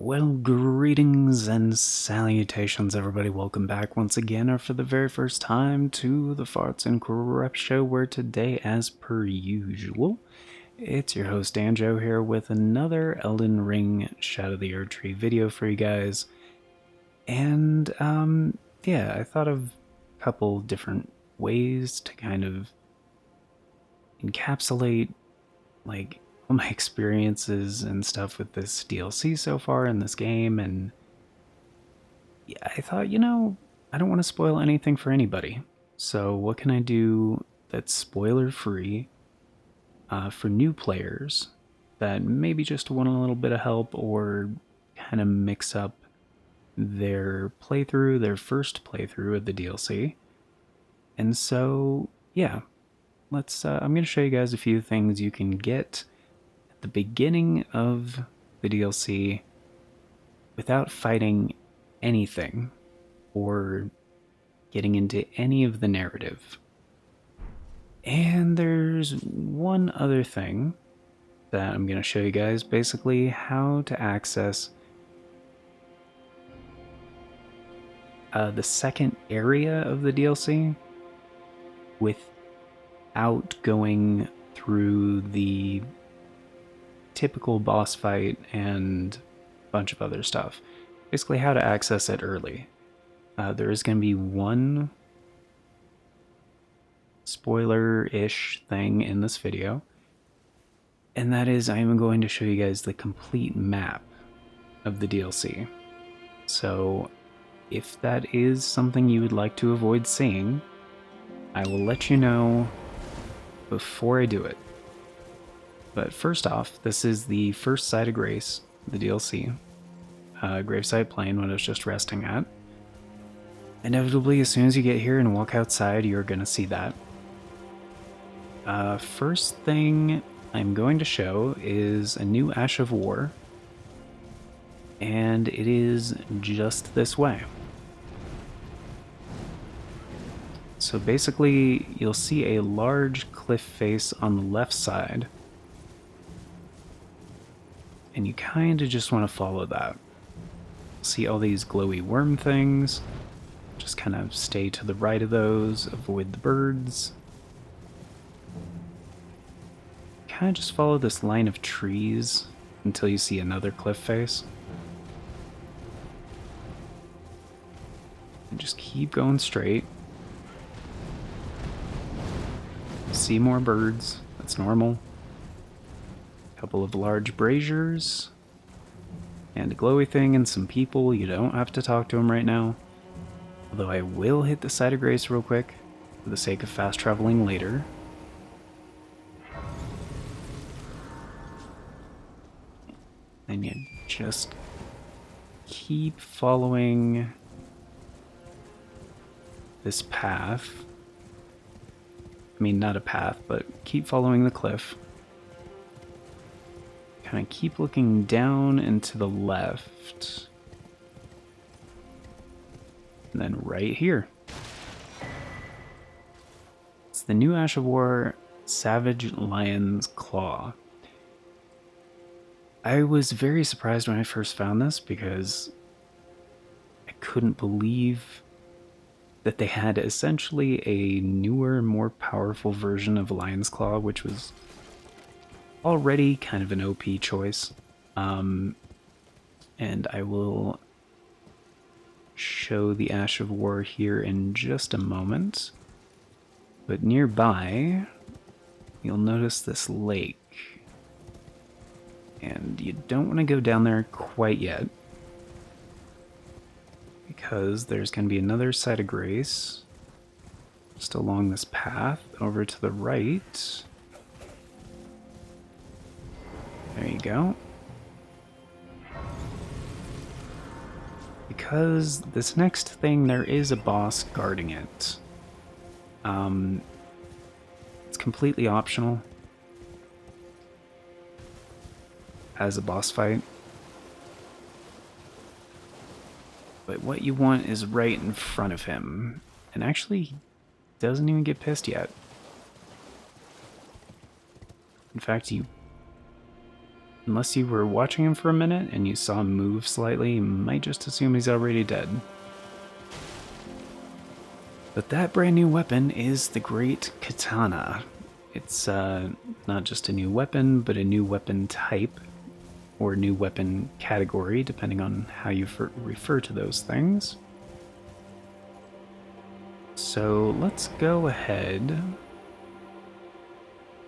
Well, greetings and salutations, everybody. Welcome back once again, or for the very first time, to the Farts and Crep Show, where today, as per usual, it's your host, Anjo, here with another Elden Ring Shadow of the Erdtree video for you guys. And, yeah, I thought of a couple different ways to kind of encapsulate, like, all my experiences and stuff with this DLC so far in this game, and yeah, I thought, I don't want to spoil anything for anybody. So what can I do that's spoiler free for new players that maybe just want a little bit of help or kind of mix up their playthrough, their first playthrough of the DLC. And so, yeah, I'm going to show you guys a few things you can get at the beginning of the DLC without fighting anything or getting into any of the narrative. And there's one other thing that I'm going to show you guys, basically how to access the second area of the DLC without going through the typical boss fight and a bunch of other stuff. Basically how to access it early. There is going to be one spoiler-ish thing in this video, and that is I am going to show you guys the complete map of the DLC. So if that is something you would like to avoid seeing, I will let you know before I do it. But first off, this is the first site of Grace, the DLC. Gravesite Plain, what I was just resting at. Inevitably, as soon as you get here and walk outside, you're going to see that. First thing I'm going to show is a new Ash of War, and it is just this way. So basically, you'll see a large cliff face on the left side, and you kind of just want to follow that. See all these glowy worm things. Just kind of stay to the right of those, avoid the birds. Kind of just follow this line of trees until you see another cliff face. And just keep going straight. See more birds, that's normal. A couple of large braziers. And a glowy thing and some people. You don't have to talk to them right now. Although I will hit the site of Grace real quick, for the sake of fast traveling later. And you just keep following this path. I mean, not a path, but keep following the cliff. Kind of keep looking down and to the left. And then right here. It's the new Ash of War Savage Lion's Claw. I was very surprised when I first found this because I couldn't believe that they had essentially a newer, more powerful version of Lion's Claw, which was already kind of an OP choice. And I will show the Ash of War here in just a moment. But nearby, you'll notice this lake. And you don't want to go down there quite yet, because there's going to be another site of Grace just along this path over to the right. There you go. Because this next thing, there is a boss guarding it. It's completely optional as a boss fight. But what you want is right in front of him. And actually, he doesn't even get pissed yet. In fact, you Unless you were watching him for a minute and you saw him move slightly, you might just assume he's already dead. But that brand new weapon is the Great Katana. It's not just a new weapon, but a new weapon type, or new weapon category, depending on how you refer to those things. So let's go ahead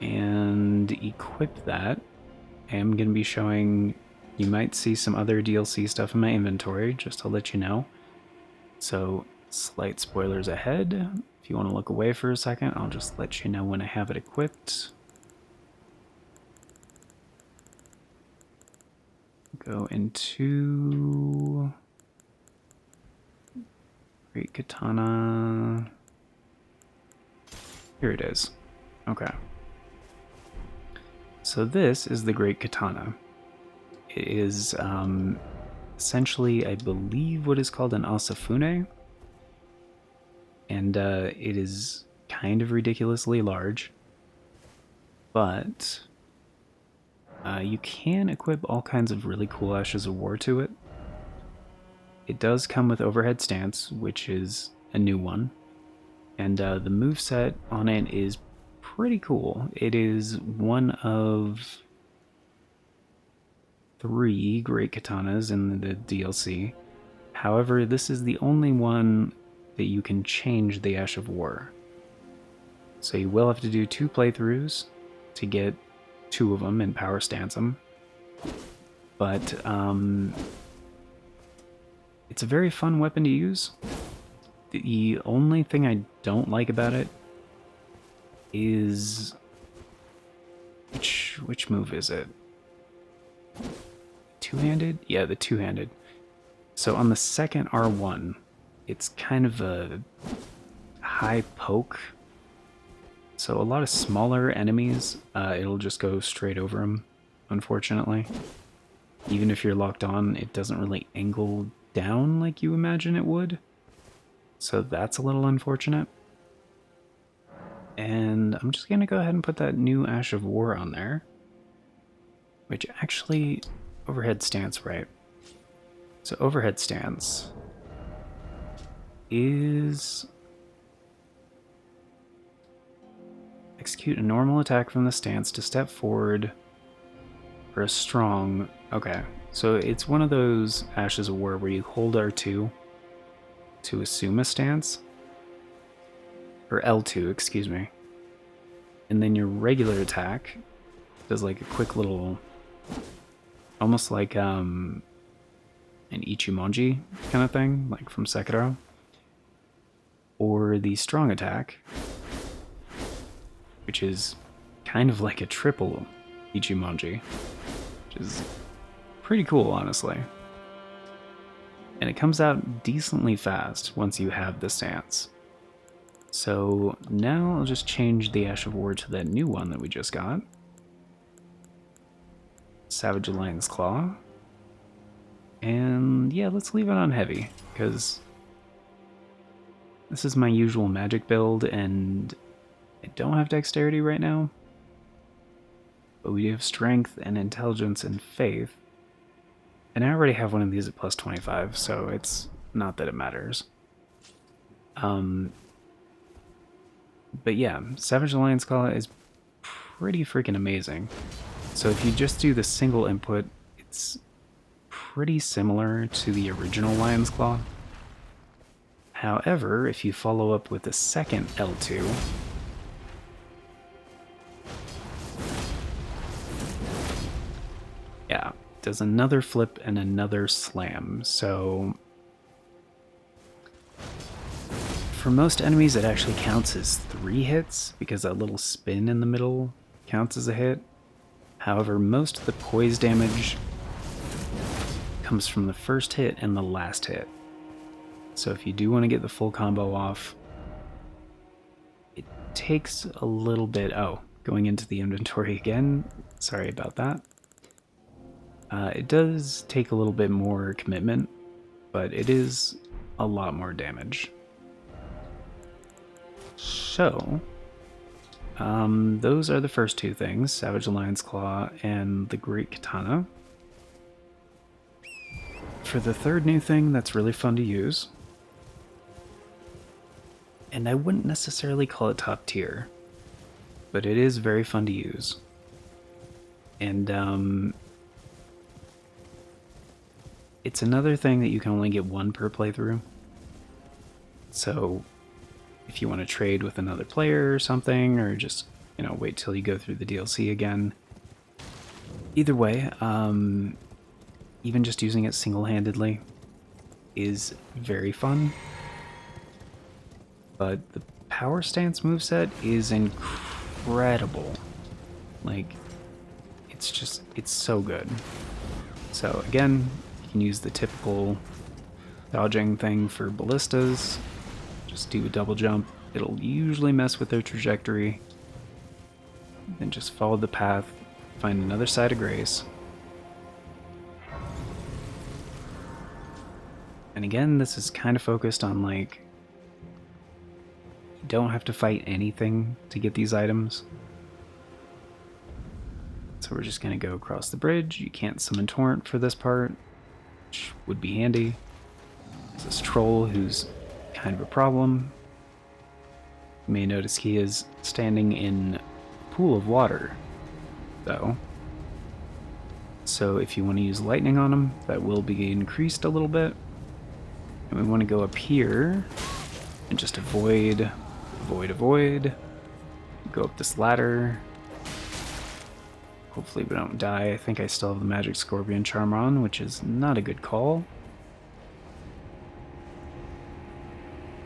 and equip that. I'm going to be showing, you might see some other DLC stuff in my inventory, just to let you know. So, slight spoilers ahead. If you want to look away for a second, I'll just let you know when I have it equipped. Go into Great Katana. Here it is. Okay. So this is the Great Katana. It is essentially, I believe, what is called an Asafune. And it is kind of ridiculously large. But you can equip all kinds of really cool Ashes of War to it. It does come with overhead stance, which is a new one. And the moveset on it is pretty cool. It is one of 3 Great Katanas in the DLC. However, this is the only one that you can change the Ash of War. So you will have to do 2 playthroughs to get 2 of them and power stance them. But it's a very fun weapon to use. The only thing I don't like about it is... Which move is it? Two-handed? Yeah, the two-handed. So on the second R1, it's kind of a high poke. So a lot of smaller enemies, it'll just go straight over them, unfortunately. Even if you're locked on, it doesn't really angle down like you imagine it would. So that's a little unfortunate. And I'm just going to go ahead and put that new Ash of War on there. Which actually, overhead stance, right? So overhead stance is... execute a normal attack from the stance to step forward for a strong... Okay, so it's one of those Ashes of War where you hold R2 to assume a stance. Or L2, excuse me. And then your regular attack does like a quick little... almost like an Ichimonji kind of thing, like from Sekiro. Or the strong attack, which is kind of like a triple Ichimonji, which is pretty cool, honestly. And it comes out decently fast once you have the stance. So now I'll just change the Ash of War to that new one that we just got. Savage Lion's Claw. And yeah, let's leave it on heavy, because this is my usual magic build, and I don't have dexterity right now. But we do have strength and intelligence and faith. And I already have one of these at plus 25, so it's not that it matters. But yeah, Savage Lion's Claw is pretty freaking amazing. So if you just do the single input, it's pretty similar to the original Lion's Claw. However, if you follow up with the second L2, yeah, does another flip and another slam. So for most enemies, it actually counts as 3 hits because that little spin in the middle counts as a hit. However, most of the poise damage comes from the first hit and the last hit. So if you do want to get the full combo off, it takes a little bit... Oh, going into the inventory again. Sorry about that. It does take a little bit more commitment, but it is a lot more damage. So, Those are the first two things, Savage Lion's Claw and the Great Katana. For the third new thing that's really fun to use, and I wouldn't necessarily call it top tier, but it is very fun to use. And it's another thing that you can only get one per playthrough. So if you want to trade with another player or something, or just, wait till you go through the DLC again. Either way, even just using it single-handedly is very fun. But the power stance moveset is incredible. Like, it's so good. So again, you can use the typical dodging thing for ballistas. Just do a double jump. It'll usually mess with their trajectory. Then just follow the path, find another side of grace. And again, this is kind of focused on, like, you don't have to fight anything to get these items. So we're just going to go across the bridge. You can't summon Torrent for this part, which would be handy. There's this troll who's kind of a problem. You may notice he is standing in a pool of water, though. So if you want to use lightning on him, that will be increased a little bit. And we want to go up here and just avoid. Go up this ladder. Hopefully we don't die. I think I still have the Magic Scorpion Charm on, which is not a good call.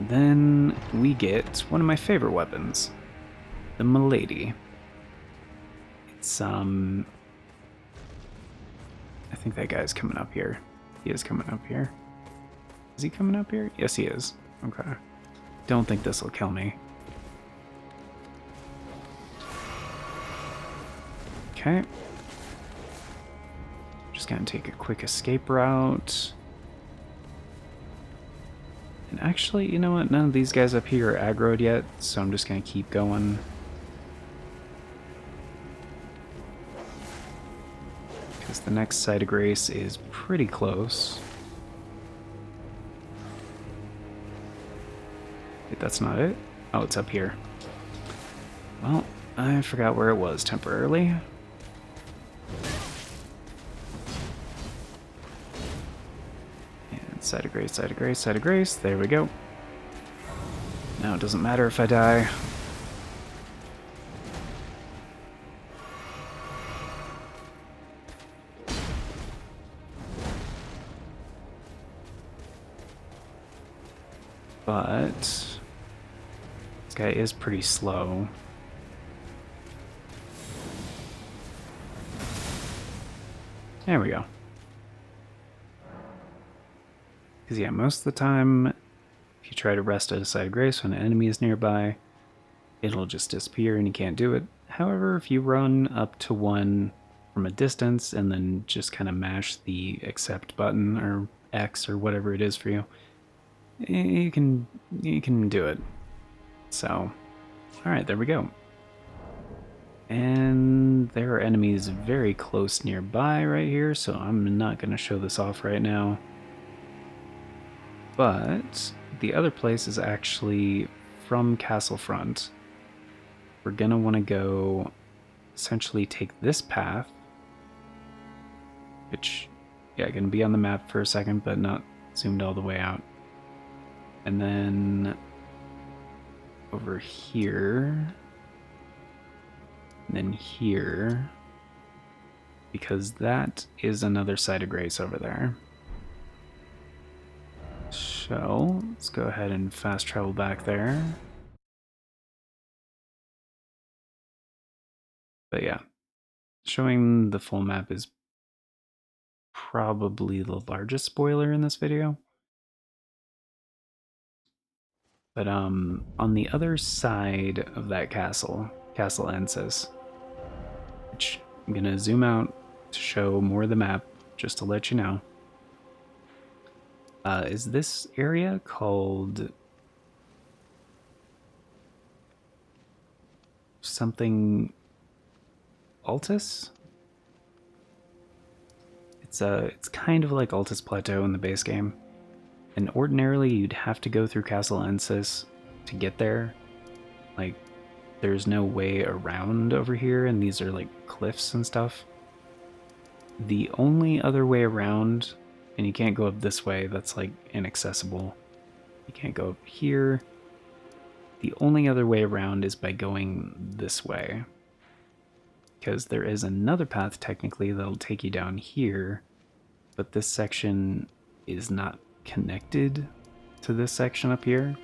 Then we get one of my favorite weapons, the Milady. It's, I think that guy's coming up here. He is coming up here. Is he coming up here? Yes, he is. Okay. Don't think this will kill me. Okay. Just gonna take a quick escape route. And actually, you know what? None of these guys up here are aggroed yet, so I'm just gonna keep going. Because the next site of grace is pretty close. Wait, that's not it? Oh, it's up here. Well, I forgot where it was temporarily. And site of grace, site of grace, site of grace. There we go. Now it doesn't matter if I die. But this guy is pretty slow. There we go. Because yeah, most of the time, if you try to rest at a site of grace when an enemy is nearby, it'll just disappear and you can't do it. However, if you run up to one from a distance and then just kind of mash the accept button or X or whatever it is for you, you can do it. So, alright, there we go. And there are enemies very close nearby right here, so I'm not going to show this off right now. But the other place is actually from Castle Front. We're going to want to go essentially take this path, which, yeah, going to be on the map for a second, but not zoomed all the way out. And then over here, and then here, because that is another site of grace over there. So let's go ahead and fast travel back there. But yeah, showing the full map is probably the largest spoiler in this video. But on the other side of that castle, Castle Ensis, which I'm gonna zoom out to show more of the map, just to let you know, is this area called something Altus. It's kind of like Altus Plateau in the base game, and ordinarily you'd have to go through Castle Ensis to get there. Like, there's no way around over here, and these are like cliffs and stuff. The only other way around, and you can't go up this way, that's like inaccessible. You can't go up here. The only other way around is by going this way, because there is another path technically that'll take you down here, but this section is not connected to this section up here.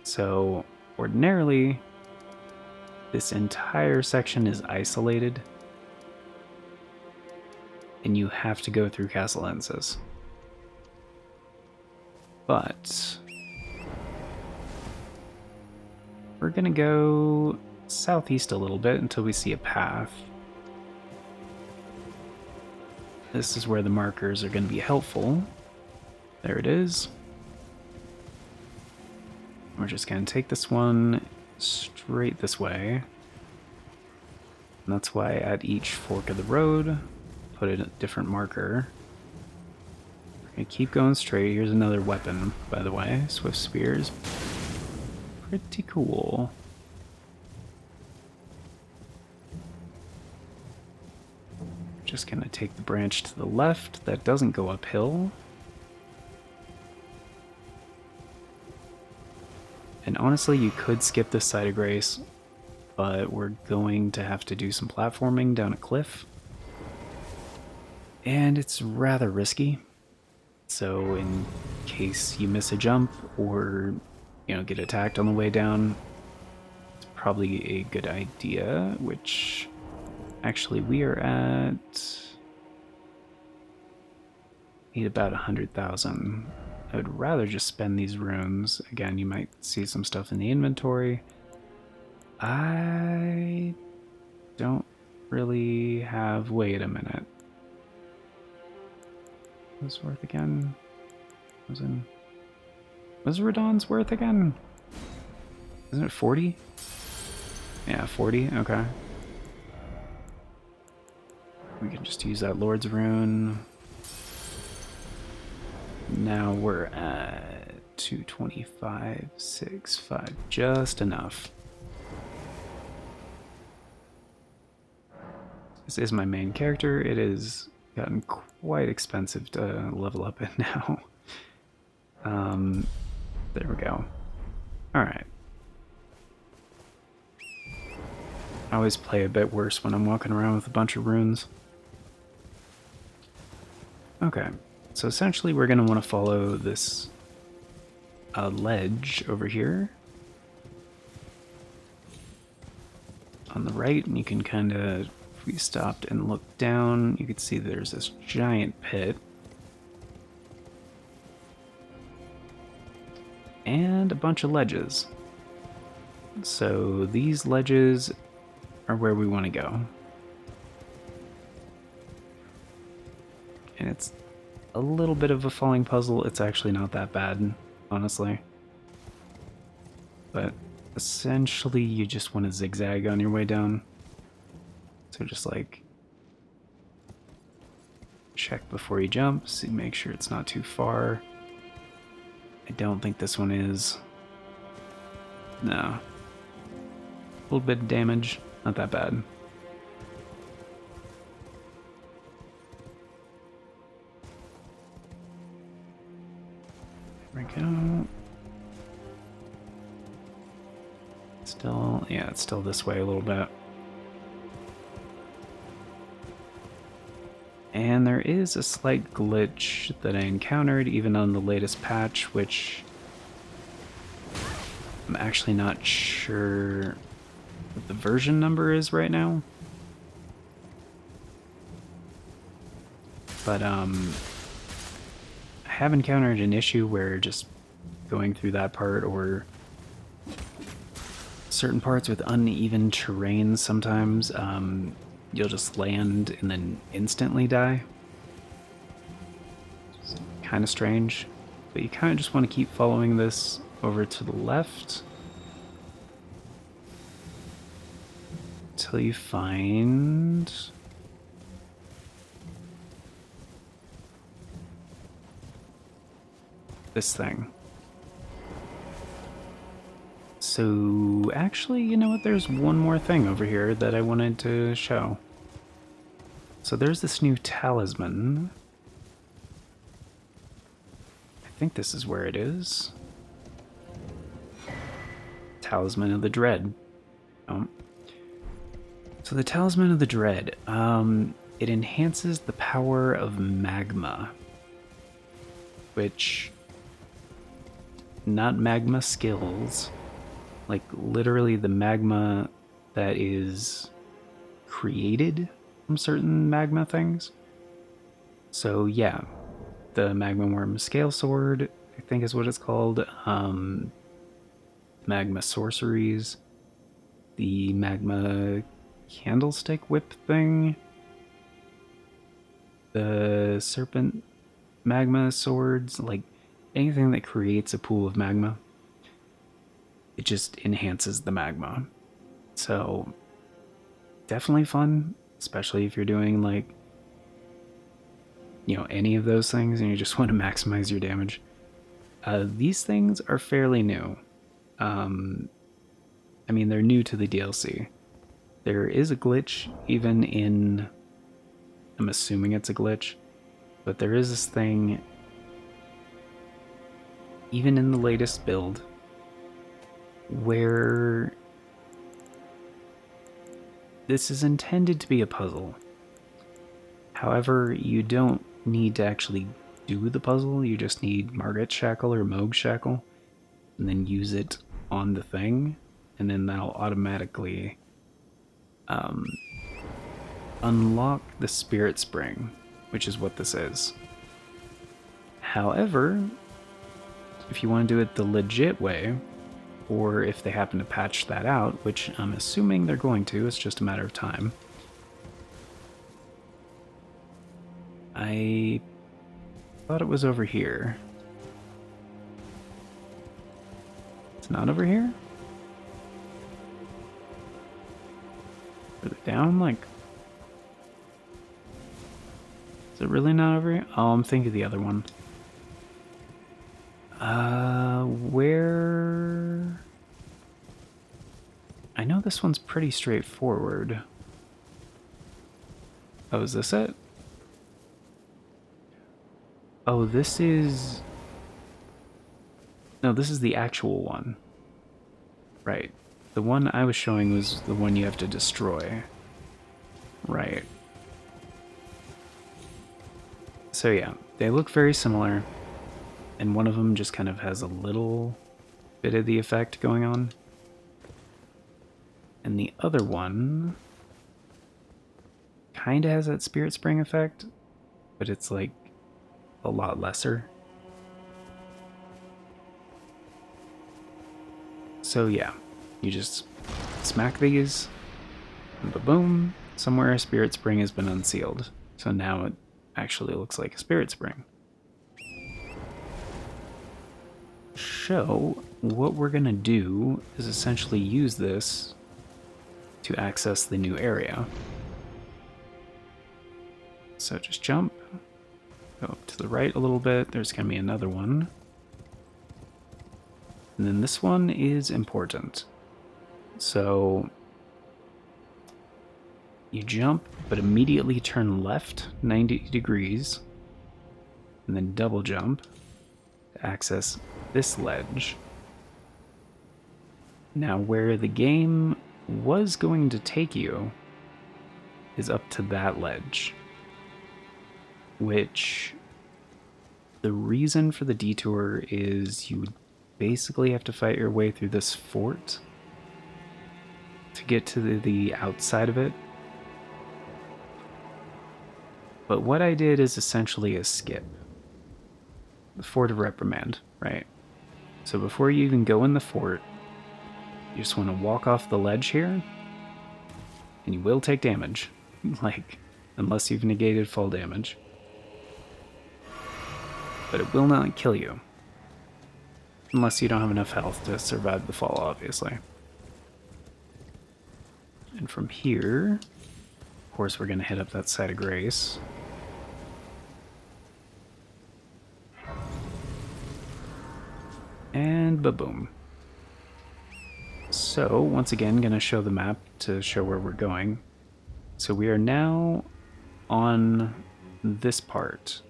So ordinarily this entire section is isolated, and you have to go through Castle Ensis. But we're gonna go southeast a little bit until we see a path. This is where the markers are gonna be helpful. There it is. We're just gonna take this one straight this way. And that's why at each fork of the road, put a different marker. We're gonna keep going straight. Here's another weapon, by the way. Swift Spears. Pretty cool. Just gonna take the branch to the left that doesn't go uphill. And honestly, you could skip this side of Grace, but we're going to have to do some platforming down a cliff. And it's rather risky. So in case you miss a jump or, you know, get attacked on the way down, it's probably a good idea, which actually we are at... need about 100,000. I would rather just spend these runes. Again, you might see some stuff in the inventory. I don't really have... Wait a minute. What's worth again? What's Radon's worth again? Isn't it 40? Yeah, 40. Okay. We can just use that Lord's Rune. Now we're at 225, 6.5, just enough. This is my main character. It has gotten quite expensive to level up in now. There we go. Alright. I always play a bit worse when I'm walking around with a bunch of runes. Okay. So essentially we're going to want to follow this ledge over here on the right, and you can kind of, if we stopped and looked down, you could see there's this giant pit and a bunch of ledges. So these ledges are where we want to go. And it's a little bit of a falling puzzle. It's actually not that bad, honestly. But essentially you just want to zigzag on your way down. So just like check before you jump, see, make sure it's not too far. I don't think this one is. No. A little bit of damage, not that bad. There we go. Still, yeah, it's still this way a little bit. And there is a slight glitch that I encountered even on the latest patch, which I'm actually not sure what the version number is right now. But I have encountered an issue where just going through that part or certain parts with uneven terrain sometimes, you'll just land and then instantly die. It's kind of strange, but you kind of just want to keep following this over to the left. till you find this thing. So actually, you know what? There's one more thing over here that I wanted to show. So there's this new talisman. I think this is where it is. Talisman of the Dread. So the Talisman of the Dread, it enhances the power of magma, which, not magma skills, like literally the magma that is created from certain magma things. So yeah, the Magma Worm Scale Sword, I think is what it's called, Magma Sorceries, the Magma Candlestick Whip thing, the Serpent Magma Swords, like anything that creates a pool of magma, it just enhances the magma. So definitely fun, especially if you're doing like, you know, any of those things and you just want to maximize your damage. These things are fairly new. I mean, they're new to the DLC. There is a glitch even in, I'm assuming it's a glitch, but there is this thing even in the latest build where this is intended to be a puzzle. However, you don't need to actually do the puzzle, you just need Margit Shackle or Moog Shackle, and then use it on the thing, and then that'll automatically unlock the Spirit Spring, which is what this is. However, if you want to do it the legit way, or if they happen to patch that out, which I'm assuming they're going to, it's just a matter of time. I thought it was over here. It's not over here? Further down, like... Is it really not over here? Oh, I'm thinking of the other one. Where... I know this one's pretty straightforward. Oh, is this it? Oh, this is... No, this is the actual one. Right. The one I was showing was the one you have to destroy. Right. So yeah, they look very similar, and one of them just kind of has a little bit of the effect going on. And the other one kind of has that Spirit Spring effect, but it's like a lot lesser. So yeah, you just smack these, and boom, somewhere a Spirit Spring has been unsealed. So now it actually looks like a Spirit Spring. So what we're gonna do is essentially use this to access the new area. So just jump, go up to the right a little bit, there's gonna be another one. And then this one is important. So you jump, but immediately turn left 90 degrees, and then double jump to access this ledge. Now, where the game was going to take you is up to that ledge, which the reason for the detour is you basically have to fight your way through this fort to get to the outside of it. But what I did is essentially a skip. The Fort of Reprimand, right? So before you even go in the fort, you just want to walk off the ledge here, and you will take damage. Like, unless you've negated fall damage. But it will not kill you. Unless you don't have enough health to survive the fall, obviously. And And from here, of course, we're going to hit up that site of grace. And ba-boom. So, once again, going to show the map to show where we're going. So we are now on this part,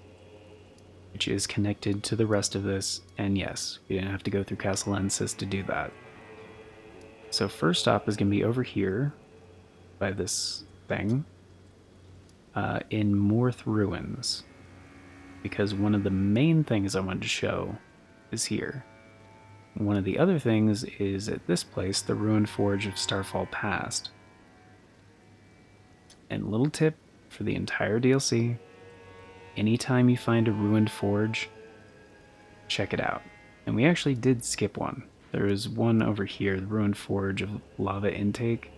which is connected to the rest of this, and yes, we didn't have to go through Castle Ensis to do that. So first stop is going to be over here, by this thing, in Morth Ruins, because one of the main things I wanted to show is here. One of the other things is at this place, the Ruined Forge of Starfall Past. And little tip for the entire DLC, anytime you find a Ruined Forge, check it out. And we actually did skip one. There is one over here, the Ruined Forge of Lava Intake.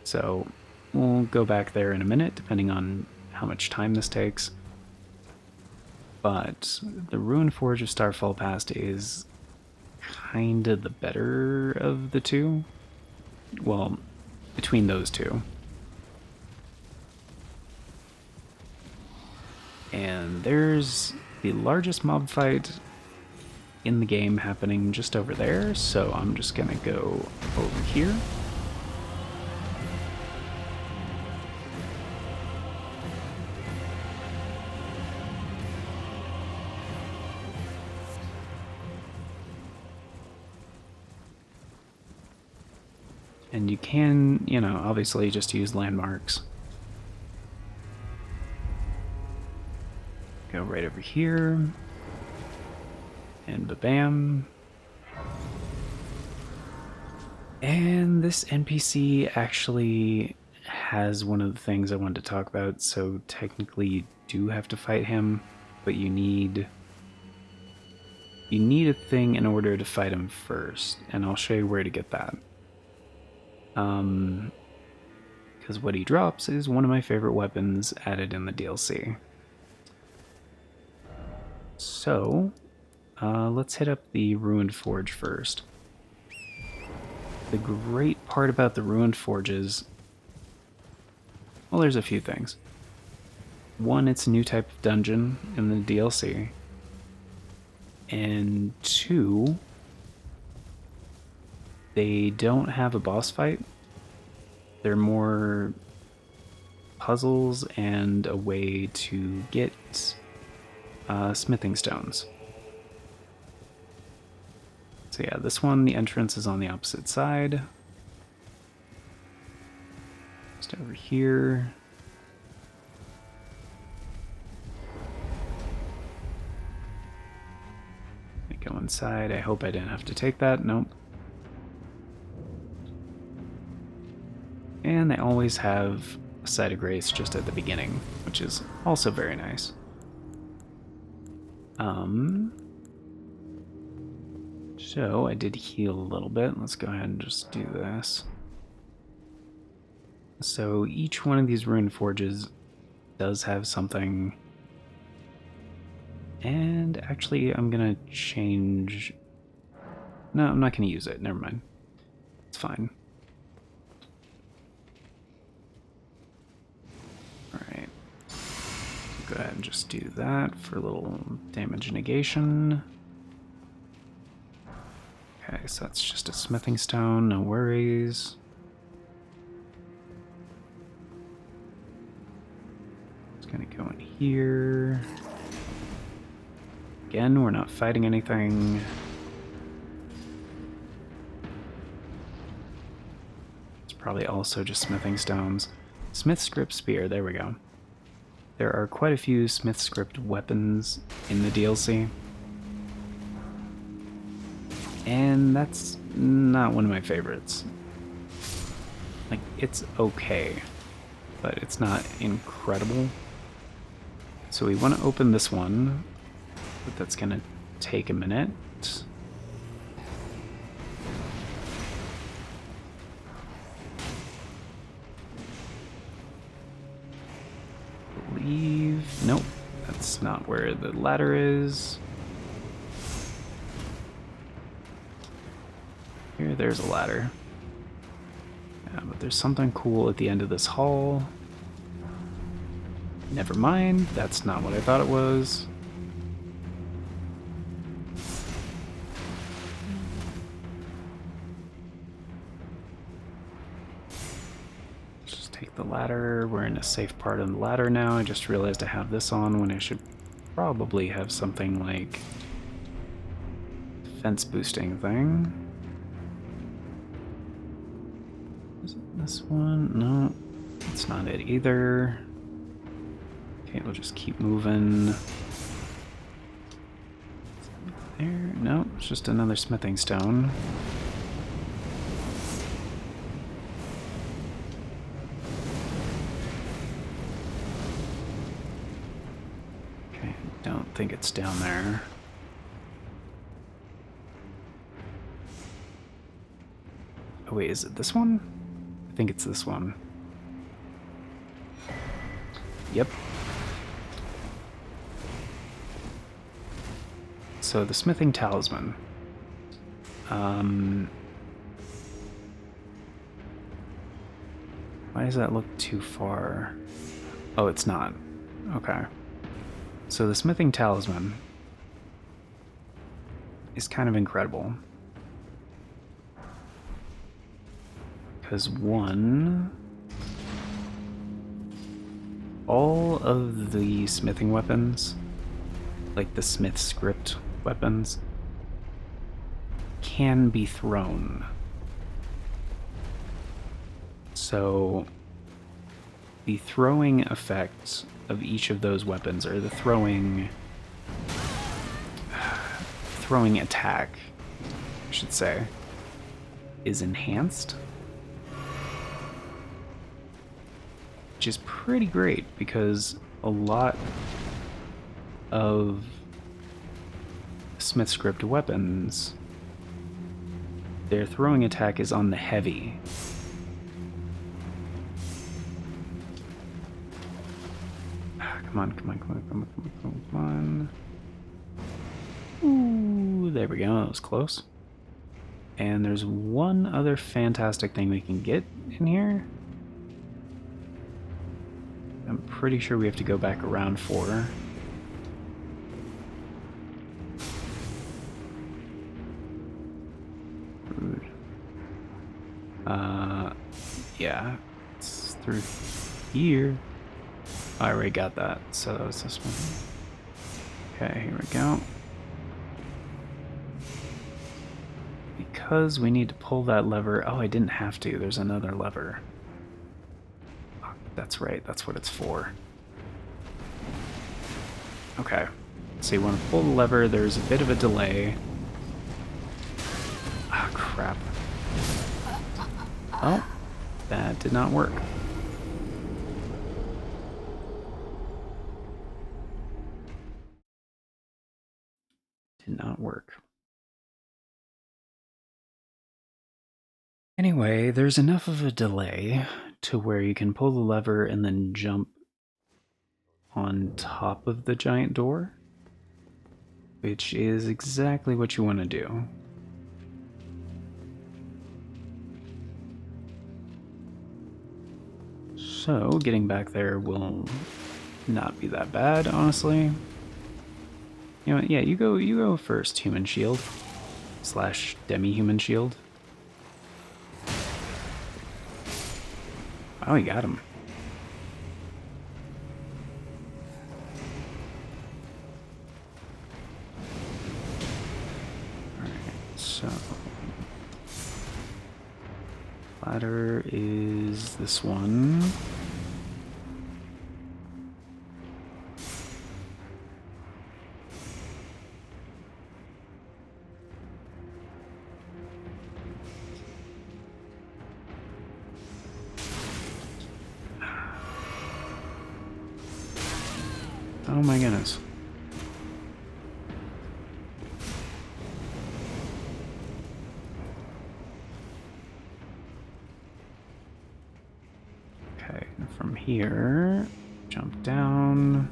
So we'll go back there in a minute, depending on how much time this takes. But the Ruined Forge of Starfall Past is kind of the better of the two. Well, between those two. And there's the largest mob fight in the game happening just over there, so I'm just gonna go over here. And you can, obviously just use landmarks. Go right over here. And ba-bam. And this NPC actually has one of the things I wanted to talk about, so technically you do have to fight him, but you need a thing in order to fight him first, and I'll show you where to get that. Because what he drops is one of my favorite weapons added in the DLC. So, let's hit up the Ruined Forge first. The great part about the Ruined Forges, well, there's a few things. One, it's a new type of dungeon in the DLC. And two, they don't have a boss fight. They're more puzzles and a way to get smithing stones. So yeah, this one, the entrance is on the opposite side. Just over here. Go inside. I hope I didn't have to take that. Nope. And they always have a site of grace just at the beginning, which is also very nice. So I did heal a little bit. Let's go ahead and just do this. So each one of these Ruined Forges does have something. And actually, I'm gonna change... No, I'm not gonna use it. Never mind. It's fine. Alright. Go ahead and just do that for a little damage negation. Okay, so that's just a smithing stone, no worries. Just gonna go in here. Again, we're not fighting anything. It's probably also just smithing stones. Smithscript Spear, there we go. There are quite a few Smithscript weapons in the DLC. And that's not one of my favorites. Like, it's okay, but it's not incredible. So we want to open this one, but that's going to take a minute. Nope, that's not where the ladder is. There's a ladder. but there's something cool at the end of this hall. Never mind, that's not what I thought it was. Let's just take the ladder. We're in a safe part of the ladder now. I just realized I have this on when I should probably have something like defense boosting thing. Is it this one? No, it's not it either. Okay, we'll just keep moving. There? No, it's just another smithing stone. Okay, don't think it's down there. Oh wait, is it this one? I think it's this one. Yep. So the smithing talisman. Why does that look too far? Oh, it's not. Okay. So the smithing talisman is kind of incredible. Because one, all of the smithing weapons, like the Smithscript weapons, can be thrown. So the throwing effect of each of those weapons, or the throwing attack, I should say, is enhanced. Which is pretty great because a lot of Smithscript weapons, their throwing attack is on the heavy. Come on, come on, come on, come on, come on, come on. Ooh, there we go, that was close. And there's one other fantastic thing we can get in here. I'm pretty sure we have to go back around for. Rude. Yeah, it's through here. I already got that, so that was this one. Okay, here we go. Because we need to pull that lever. Oh, I didn't have to. There's another lever. Oh, that's right, that's what it's for. Okay, so you want to pull the lever. There's a bit of a delay. Ah, crap. Oh, that did not work. Did not work. Anyway, there's enough of a delay to where you can pull the lever and then jump on top of the giant door, which is exactly what you want to do. So, getting back there will not be that bad, honestly. You know what? Yeah, you go first, human shield. / demi-human shield. Oh, he got him. Alright, so... ladder is this one. Oh my goodness. Okay, from here, jump down.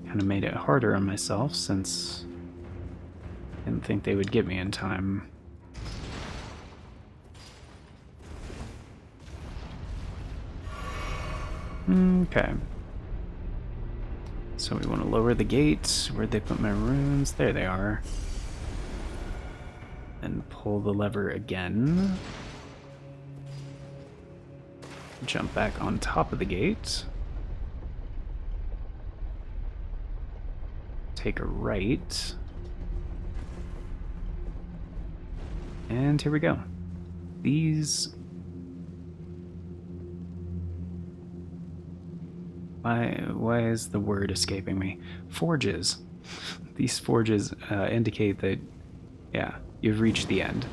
Kind of made it harder on myself since I didn't think they would get me in time. Okay. So we want to lower the gate. Where'd they put my runes? There they are. And pull the lever again. Jump back on top of the gate. Take a right. And here we go. These... Why is the word escaping me? Forges. These forges indicate that, yeah, you've reached the end.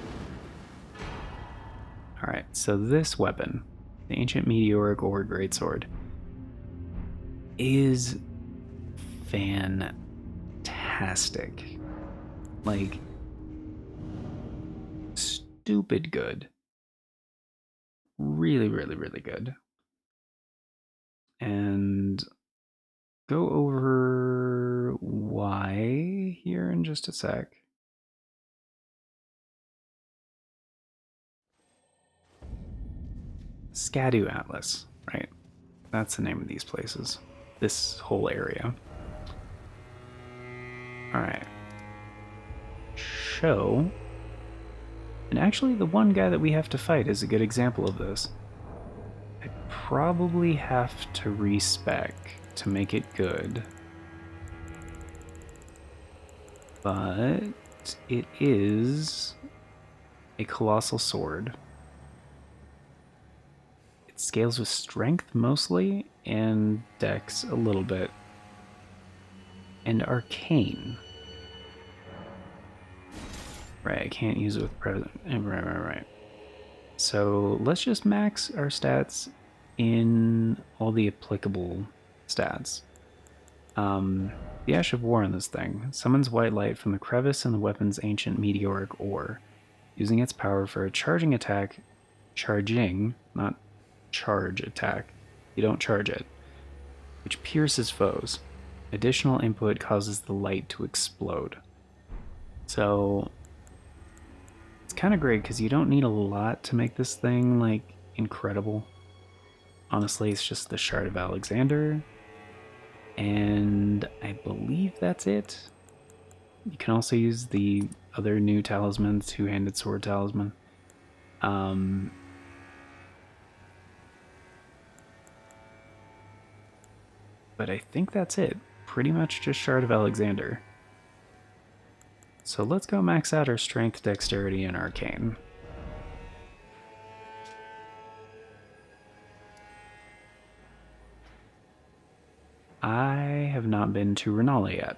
Alright, so this weapon, the Ancient Meteoric or Greatsword, is fantastic. Like, stupid good. Really, really, really good. And go over why here in just a sec. Skadu Atlas, right? That's the name of these places. This whole area. Alright. Show. And actually, the one guy that we have to fight is a good example of this. I probably have to respec to make it good. But it is a colossal sword. It scales with strength mostly, and dex a little bit. And arcane. Right, I can't use it with present. Right. So let's just max our stats in all the applicable stats. The Ash of War on this thing summons white light from the crevice in the weapon's ancient meteoric ore, using its power for a charging attack. Charging, not charge attack. You don't charge it, which pierces foes. Additional input causes the light to explode. So it's kind of great because you don't need a lot to make this thing like incredible. Honestly, it's just the Shard of Alexander, and I believe that's it. You can also use the other new talisman, two-handed sword talisman. But I think that's it. Pretty much just Shard of Alexander. So let's go max out our strength, dexterity, and arcane. I have not been to Renala yet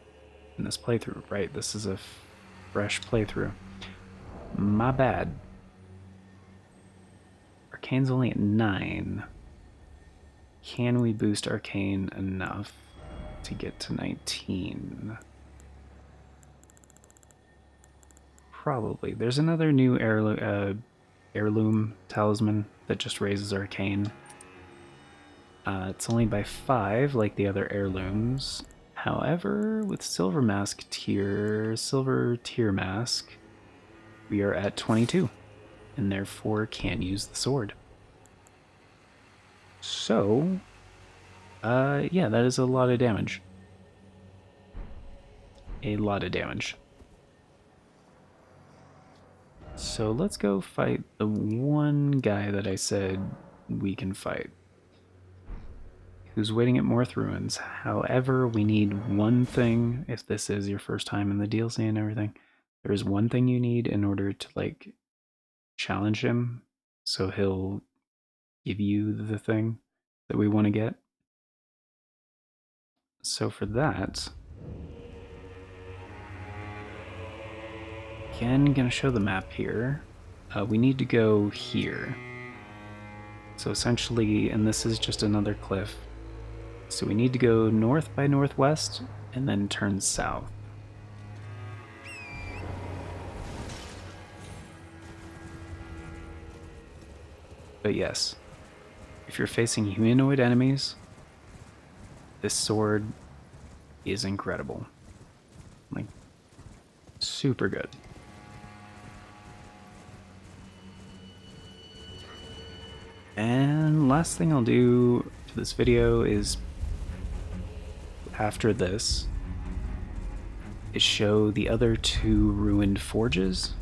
in this playthrough, right? This is a fresh playthrough. My bad. Arcane's only at 9. Can we boost Arcane enough to get to 19? Probably. There's another new heirloom talisman that just raises Arcane. It's only by 5, like the other heirlooms. However, with Silver Tier Mask, we are at 22, and therefore can use the sword. So, yeah, that is a lot of damage. A lot of damage. So let's go fight the one guy that I said we can fight, who's waiting at Morth Ruins. However, we need one thing, if this is your first time in the DLC and everything, there is one thing you need in order to, like, challenge him, so he'll give you the thing that we want to get. So for that, again, gonna show the map here. We need to go here. So essentially, and this is just another cliff, so we need to go north by northwest and then turn south. But yes, if you're facing humanoid enemies, this sword is incredible. Like, super good. And last thing I'll do to of this video is after this is show the other 2 ruined forges,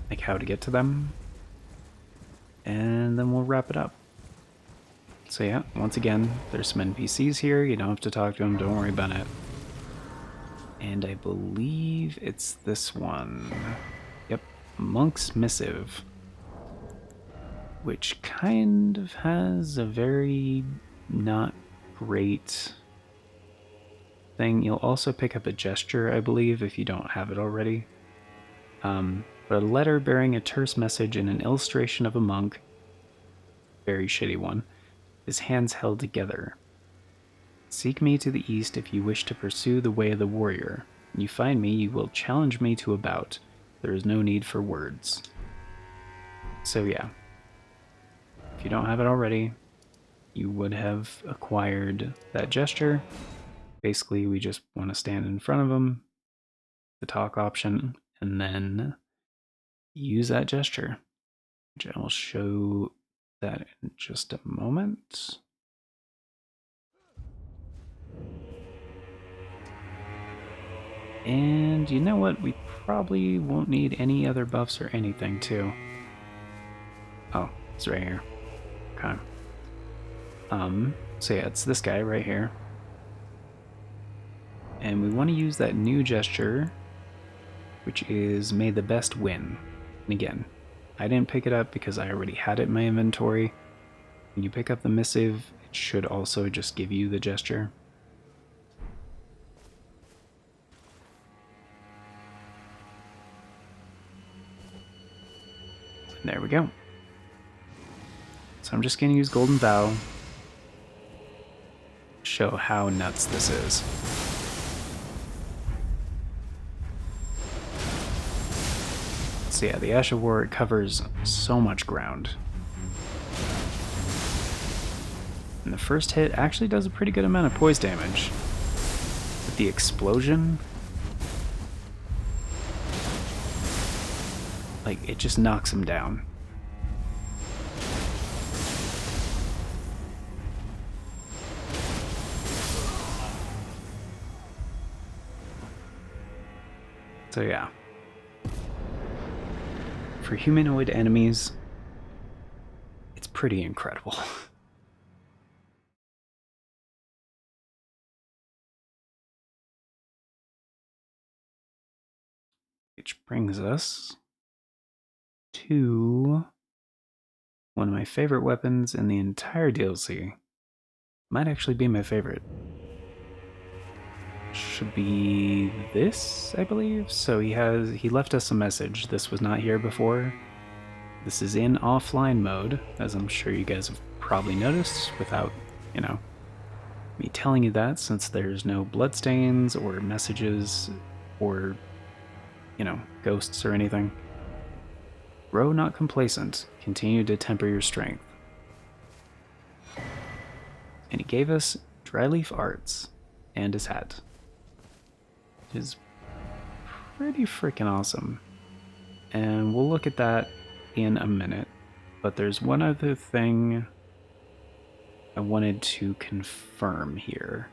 like how to get to them, and then we'll wrap it up. So yeah, once again, there's some NPCs here. You don't have to talk to them, don't worry about it. And I believe it's this one. Yep, Monk's Missive. Which kind of has a very not great thing. You'll also pick up a gesture, I believe, if you don't have it already. But a letter bearing a terse message and an illustration of a monk, very shitty one, his hands held together. Seek me to the east if you wish to pursue the way of the warrior. When you find me, you will challenge me to a bout. There is no need for words. So yeah, if you don't have it already, you would have acquired that gesture. Basically, we just want to stand in front of them, the talk option, and then use that gesture, which I will show that in just a moment. And you know what? We probably won't need any other buffs or anything, too. Oh, it's right here. Okay. So yeah, it's this guy right here. And we want to use that new gesture, which is May the Best Win. And again, I didn't pick it up because I already had it in my inventory. When you pick up the missive, it should also just give you the gesture. There we go. So I'm just going to use Golden Vow. Show how nuts this is. So yeah, the Ash of War covers so much ground. And the first hit actually does a pretty good amount of poise damage. With the explosion, like, it just knocks him down. So yeah. For humanoid enemies, it's pretty incredible. Which brings us to one of my favorite weapons in the entire DLC. Might actually be my favorite. Should be this, I believe. So he left us a message. This was not here before. This is in offline mode, as I'm sure you guys have probably noticed without, me telling you that, since there's no bloodstains or messages or, ghosts or anything. Grow not complacent. Continue to temper your strength. And he gave us Dryleaf Arts and his hat. Which is pretty freaking awesome. And we'll look at that in a minute. But there's one other thing I wanted to confirm here.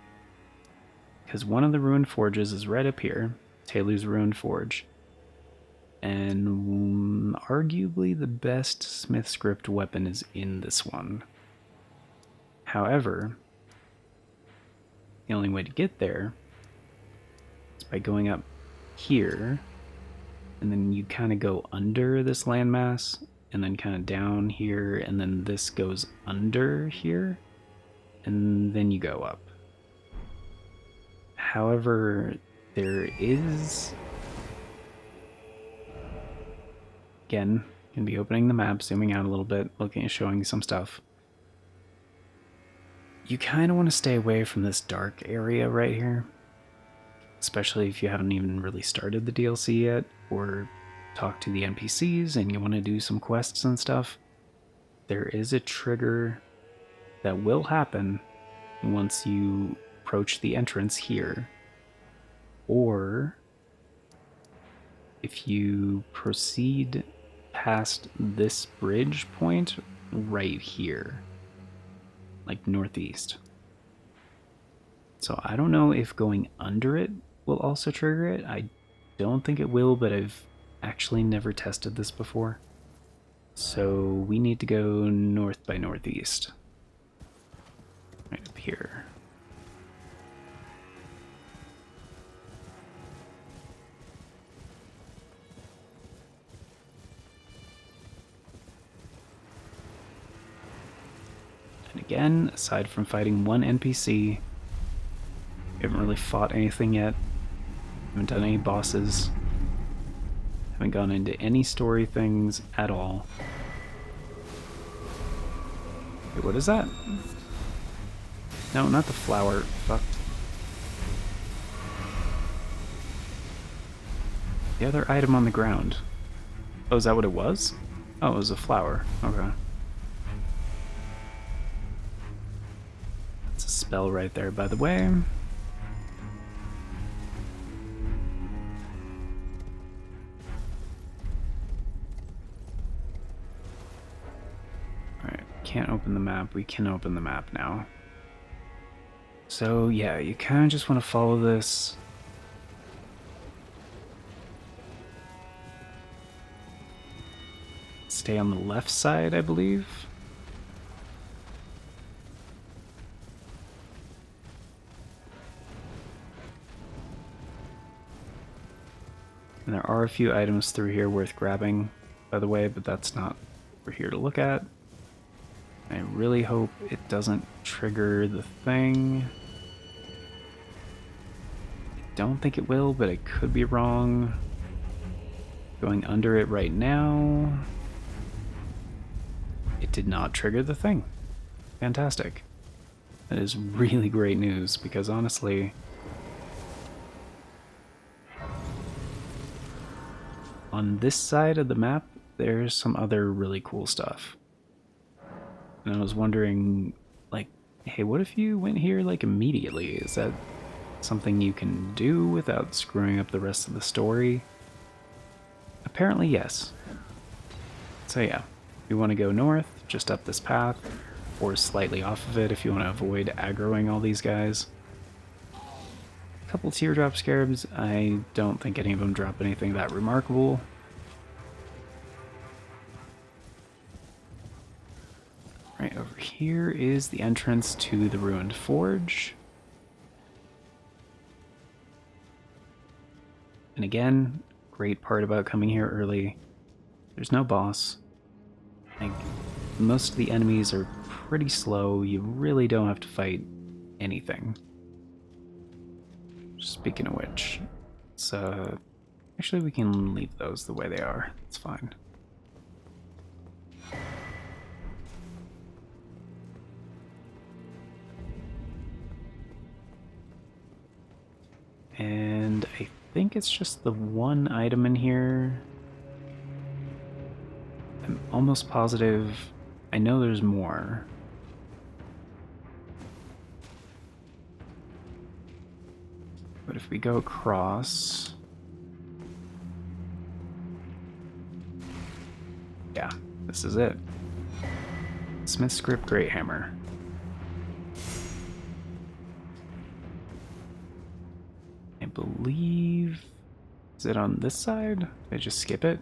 Because one of the ruined forges is right up here. Taylew's ruined forge. And arguably the best Smithscript weapon is in this one. However, the only way to get there is by going up here, and then you kind of go under this landmass, and then kind of down here, and then this goes under here, and then you go up. However, there is... Again, going to be opening the map, zooming out a little bit, looking at showing you some stuff. You kind of want to stay away from this dark area right here. Especially if you haven't even really started the DLC yet, or talked to the NPCs and you want to do some quests and stuff. There is a trigger that will happen once you approach the entrance here. Or if you proceed past this bridge point right here. like northeast. So I don't know if going under it will also trigger it. I don't think it will, but I've actually never tested this before. So we need to go north by northeast. Right up here. And again, aside from fighting one NPC, we haven't really fought anything yet. Haven't done any bosses. Haven't gone into any story things at all. Wait, what is that? No, not the flower. Fuck. The other item on the ground. Oh, is that what it was? Oh, it was a flower. Okay. That's a spell right there, by the way. Alright, can't open the map. We can open the map now. So, yeah, you kind of just want to follow this. Stay on the left side, I believe. And there are a few items through here worth grabbing, by the way, but that's not what we're here to look at. I really hope it doesn't trigger the thing. I don't think it will, but I could be wrong. Going under it right now. It did not trigger the thing. Fantastic. That is really great news, because honestly, on this side of the map, there's some other really cool stuff. And I was wondering, like, hey, what if you went here, like, immediately? Is that something you can do without screwing up the rest of the story? Apparently, yes. So yeah, if you want to go north, just up this path, or slightly off of it if you want to avoid aggroing all these guys. A couple teardrop scarabs, I don't think any of them drop anything that remarkable. Right over here is the entrance to the ruined forge. And again, great part about coming here early, there's no boss. Like, most of the enemies are pretty slow, you really don't have to fight anything. Speaking of which, so actually we can leave those the way they are, it's fine. And I think it's just the one item in here. I'm almost positive. I know there's more. But if we go across... Yeah, this is it. Smithscript Greathammer. I believe... Is it on this side? Did I just skip it?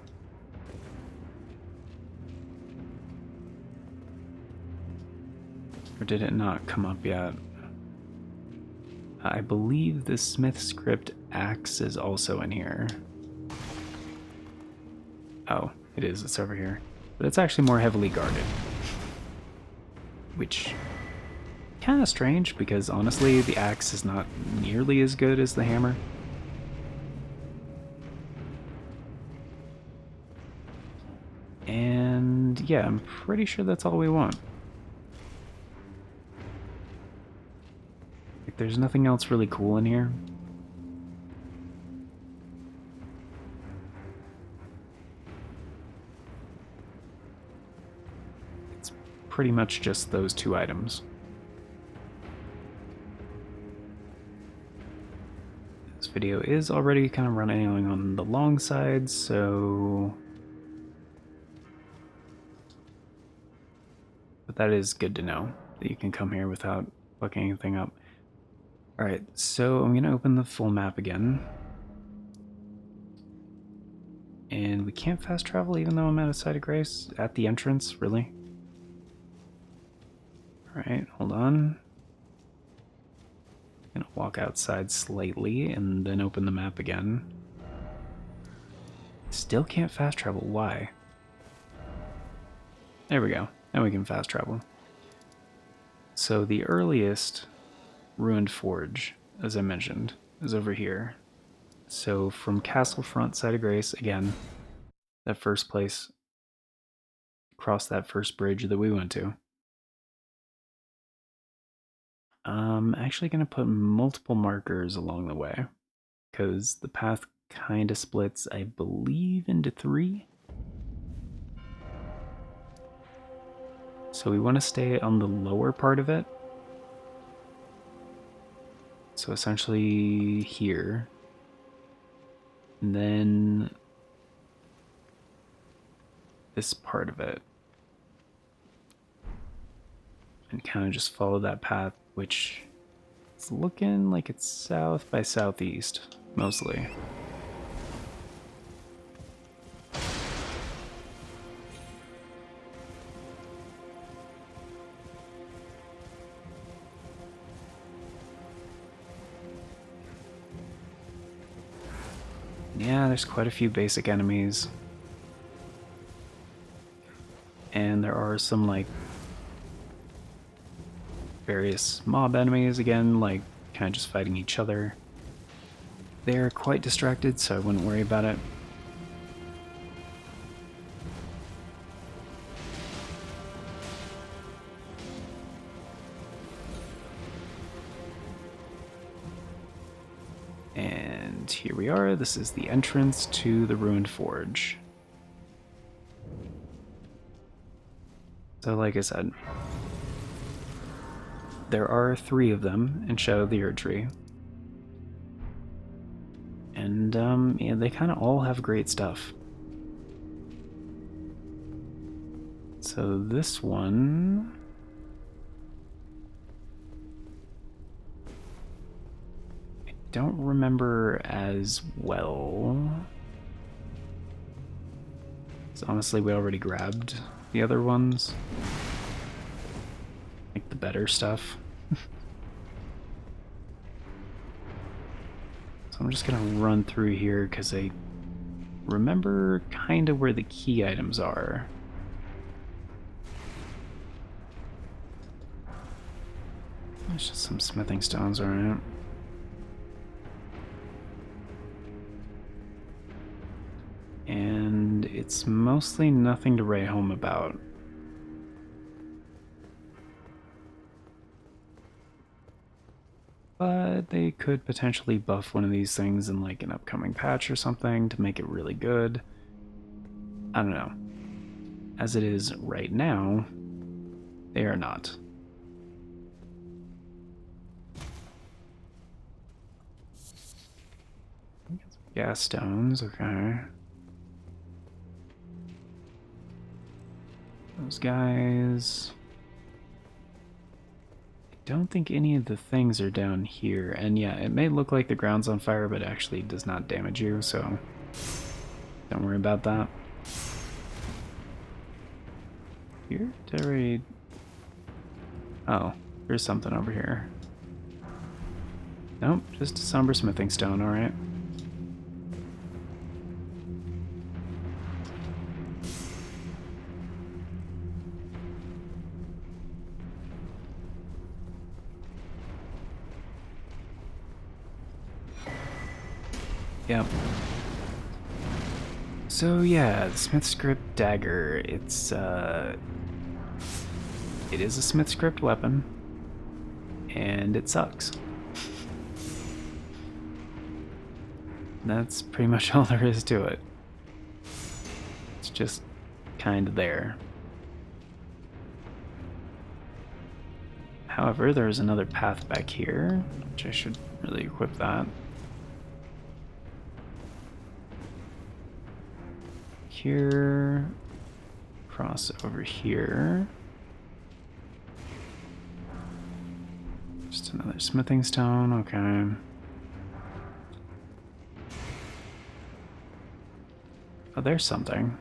Or did it not come up yet? I believe the Smithscript Axe is also in here. Oh, it is. It's over here. But it's actually more heavily guarded. Which... kind of strange, because honestly, the axe is not nearly as good as the hammer. And yeah, I'm pretty sure that's all we want. Like, there's nothing else really cool in here. It's pretty much just those two items. This video is already kind of running on the long side, so... But that is good to know. that you can come here without fucking anything up. Alright, so I'm gonna open the full map again. And we can't fast travel even though I'm at a site of grace? At the entrance? Really? Alright, hold on. Gonna walk outside slightly and then open the map again. Still can't fast travel. Why? There we go. Now we can fast travel. So the earliest ruined forge, as I mentioned, is over here. So from Castle Front, Site of Grace, again, that first place, across that first bridge that we went to. I'm actually going to put multiple markers along the way, because the path kind of splits, I believe, into 3. So we want to stay on the lower part of it. So essentially here. And then this part of it. And kind of just follow that path, which is looking like it's south by southeast, mostly. Yeah, there's quite a few basic enemies. And there are some, like, various mob enemies, again, like, kind of just fighting each other. They're quite distracted, so I wouldn't worry about it. And here we are. This is the entrance to the ruined forge. So like I said, there are 3 of them in Shadow of the Erdtree. And yeah, they kind of all have great stuff. So this one... I don't remember as well. So honestly, we already grabbed the other ones. Like the better stuff. So I'm just gonna run through here because I remember kind of where the key items are. There's just some smithing stones, alright. And it's mostly nothing to write home about. But they could potentially buff one of these things in like an upcoming patch or something to make it really good. I don't know. As it is right now, they are not. Gas stones, okay. Those guys... don't think any of the things are down here, and yeah, it may look like the ground's on fire, but it actually does not damage you, so don't worry about that. Here? Did I already... oh, there's something over here. Nope, just a somber smithing stone, alright. Yep. So yeah, the Smithscript Dagger, it is a Smithscript weapon, and it sucks. That's pretty much all there is to it. It's just kind of there. However, there's another path back here, which I should really equip that. Here, cross over here. another smithing stone, okay. Oh, there's something.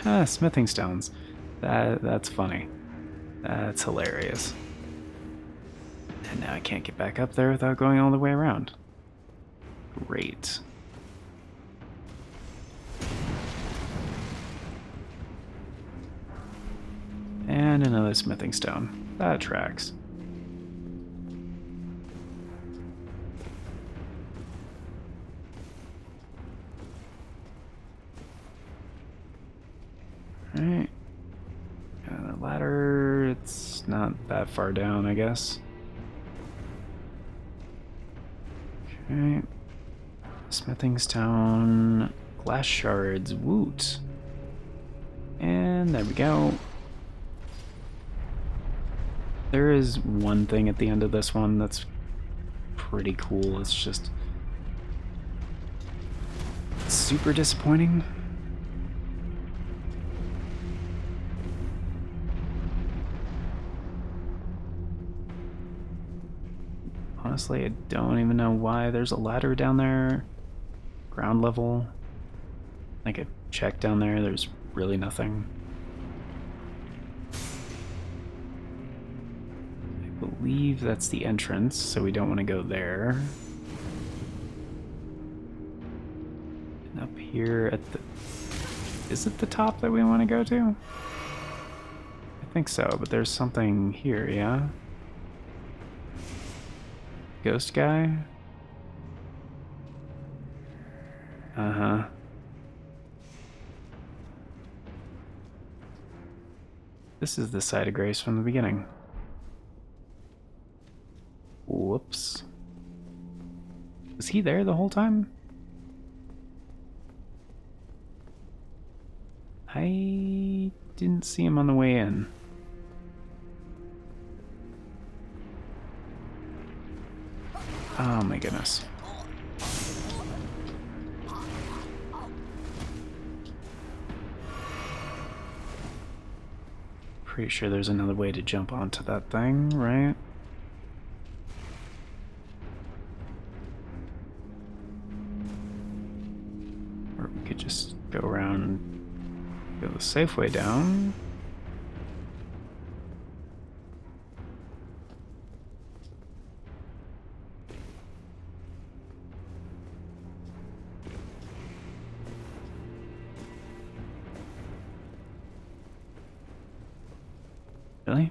Ah, smithing stones. That's funny. That's hilarious. And now I can't get back up there without going all the way around. Great. And another smithing stone. That tracks. Alright. The ladder, it's not that far down, I guess. Okay. Smithing stone. Glass shards. Woot. And there we go. There is one thing at the end of this one that's pretty cool. It's just super disappointing. Honestly, I don't even know why there's a ladder down there. Ground level. Like I checked down there, there's really nothing. I believe that's the entrance, so we don't want to go there. And up here at the... Is it the top that we want to go to? I think so, but there's something here, yeah? Ghost guy? Uh-huh. This is the side of grace from the beginning. Whoops. Was he there the whole time? I didn't see him on the way in. Oh my goodness. Pretty sure there's another way to jump onto that thing, right? Or we could just go around, go the safe way down. Really?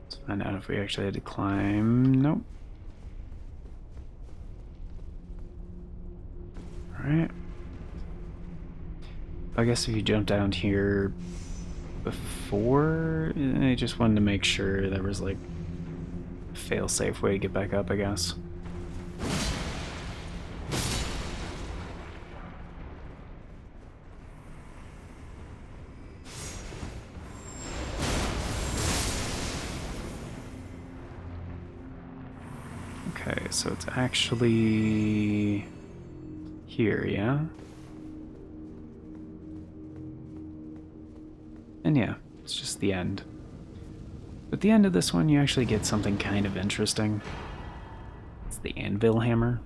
Let's find out if we actually had to climb. Nope. Alright. I guess if you jump down here before, I just wanted to make sure there was like a fail-safe way to get back up, I guess. Okay, so it's actually here, yeah? And yeah, it's just the end. But at the end of this one, you actually get something kind of interesting. It's the Anvil Hammer.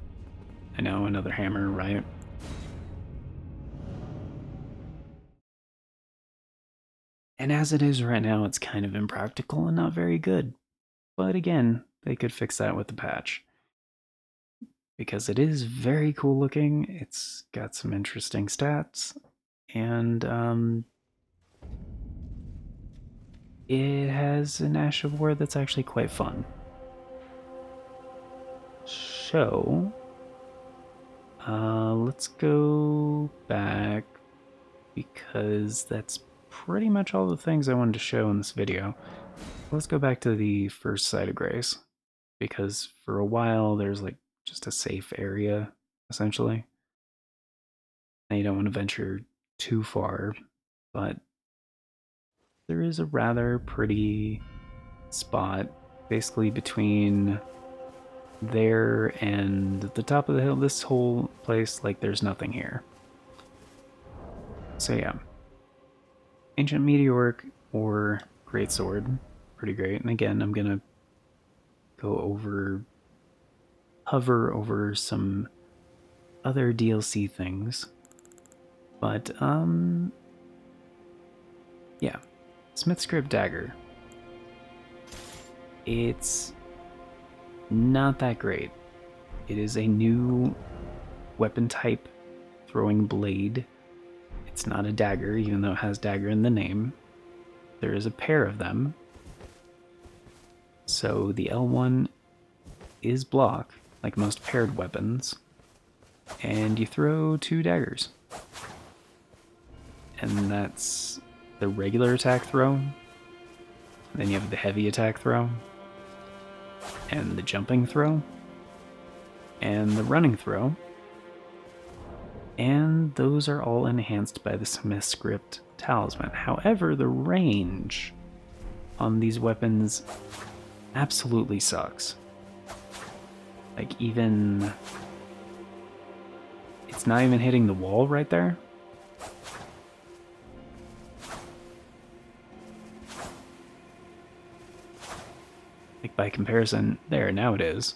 I know, another hammer, right? And as it is right now, it's kind of impractical and not very good. But again, they could fix that with the patch. Because it is very cool looking, it's got some interesting stats, and it has an Ash of War that's actually quite fun. So, let's go back, because that's pretty much all the things I wanted to show in this video. Let's go back to the first side of Grace, because for a while there's like just a safe area, essentially. And you don't want to venture too far, but there is a rather pretty spot, basically between there and the top of the hill, this whole place, like there's nothing here. So yeah, Ancient Meteoric or Greatsword, pretty great. And again, I'm gonna hover over some other DLC things. But, yeah. Smithscript Dagger. It's not that great. It is a new weapon type throwing blade. It's not a dagger, even though it has dagger in the name. There is a pair of them. So the L1 is block, like most paired weapons, and you throw 2 daggers. And that's the regular attack throw. Then you have the heavy attack throw, and the jumping throw, and the running throw. And those are all enhanced by the Smithscript Talisman. However, the range on these weapons absolutely sucks. Like, even... it's not even hitting the wall right there. Like, by comparison, there, now it is.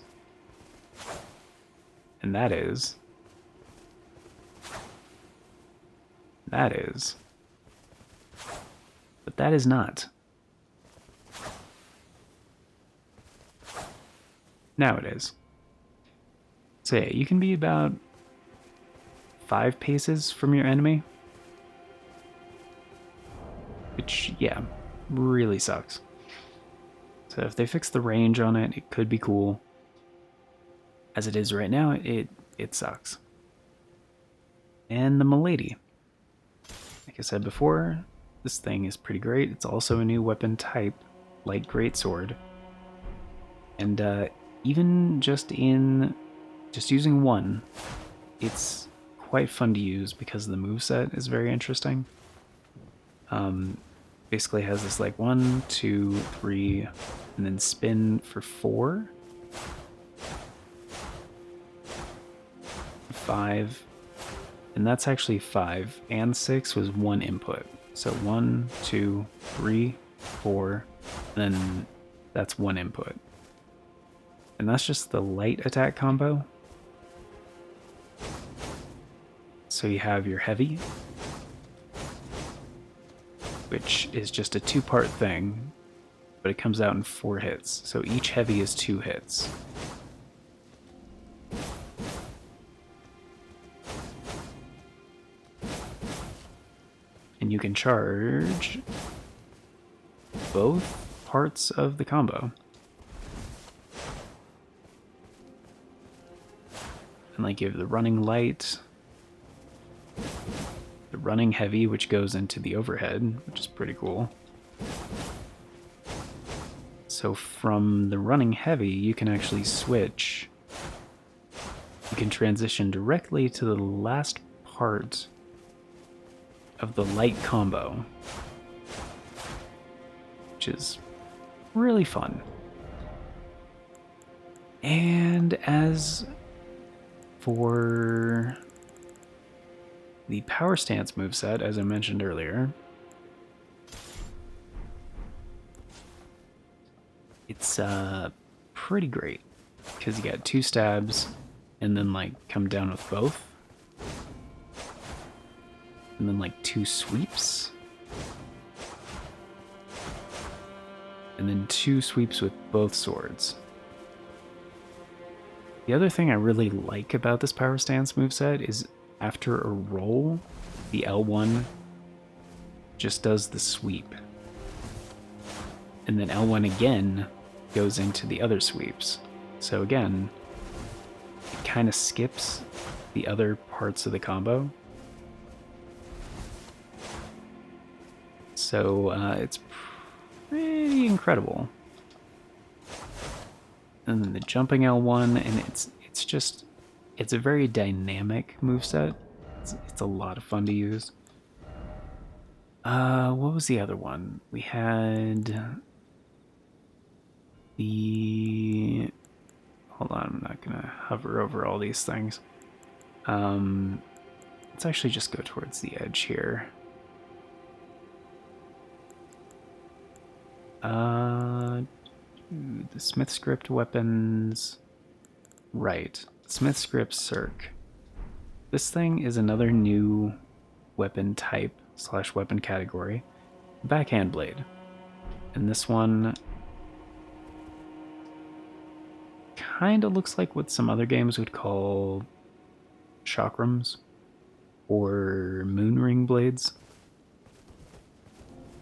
And that is. That is. But that is not. Now it is. So yeah, you can be about 5 paces from your enemy. Which, yeah, really sucks. So if they fix the range on it, it could be cool. As it is right now, it sucks. And the Milady. Like I said before, this thing is pretty great. It's also a new weapon type, like Greatsword. And even just using one, it's quite fun to use because the moveset is very interesting. Basically has this like 1, 2, 3, and then spin for 4, 5, and that's actually 5, and 6 was 1 input. So 1, 2, 3, 4, and then that's 1 input. And that's just the light attack combo. So you have your heavy, which is just a 2-part thing, but it comes out in 4 hits. So each heavy is 2 hits. And you can charge both parts of the combo. And like you have the running light, the running heavy, which goes into the overhead, which is pretty cool. So from the running heavy, you can actually switch. You can transition directly to the last part of the light combo, which is really fun. And as for the power stance moveset, as I mentioned earlier, it's pretty great because you got 2 stabs and then like come down with both, and then like 2 sweeps, and then 2 sweeps with both swords. The other thing I really like about this power stance moveset is after a roll, the L1 just does the sweep. And then L1 again goes into the other sweeps. So again, it kind of skips the other parts of the combo. So it's pretty incredible. And then the jumping L1, and it's a very dynamic moveset. It's a lot of fun to use. What was the other one? We had the... hold on, not gonna hover over all these things. Let's actually just go towards the edge here. The Smithscript weapons. Right. Smithscript Cirque. This thing is another new weapon type / weapon category. Backhand blade. And this one kind of looks like what some other games would call chakrams or moonring blades.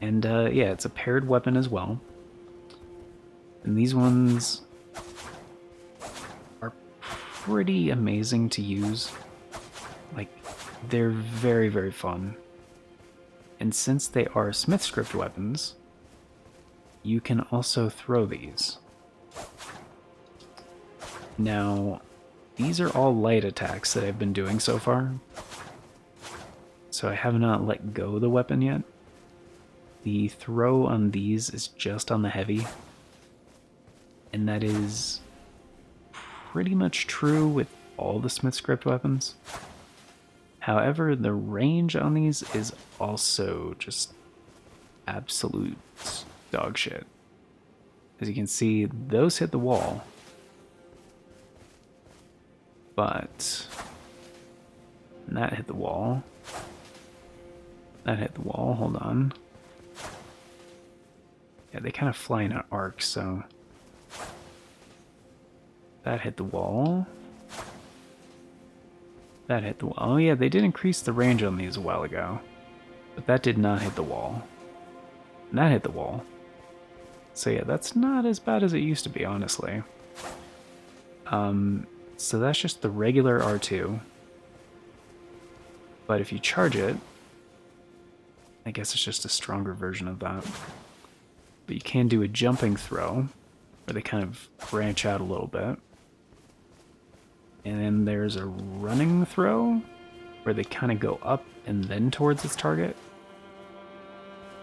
And yeah, it's a paired weapon as well. And these ones are pretty amazing to use. Like, they're very, very fun. And since they are Smithscript weapons, you can also throw these. Now, these are all light attacks that I've been doing so far. So I have not let go of the weapon yet. The throw on these is just on the heavy. And that is pretty much true with all the Smithscript weapons. However, the range on these is also just absolute dog shit. As you can see, those hit the wall. But that hit the wall. That hit the wall, hold on. Yeah, they kind of fly in an arc, so that hit the wall. That hit the wall. Oh yeah, they did increase the range on these a while ago. But that did not hit the wall. And that hit the wall. So yeah, that's not as bad as it used to be, honestly. So that's just the regular R2. But if you charge it, I guess it's just a stronger version of that. But you can do a jumping throw, where they kind of branch out a little bit. And then there's a running throw, where they kind of go up and then towards its target.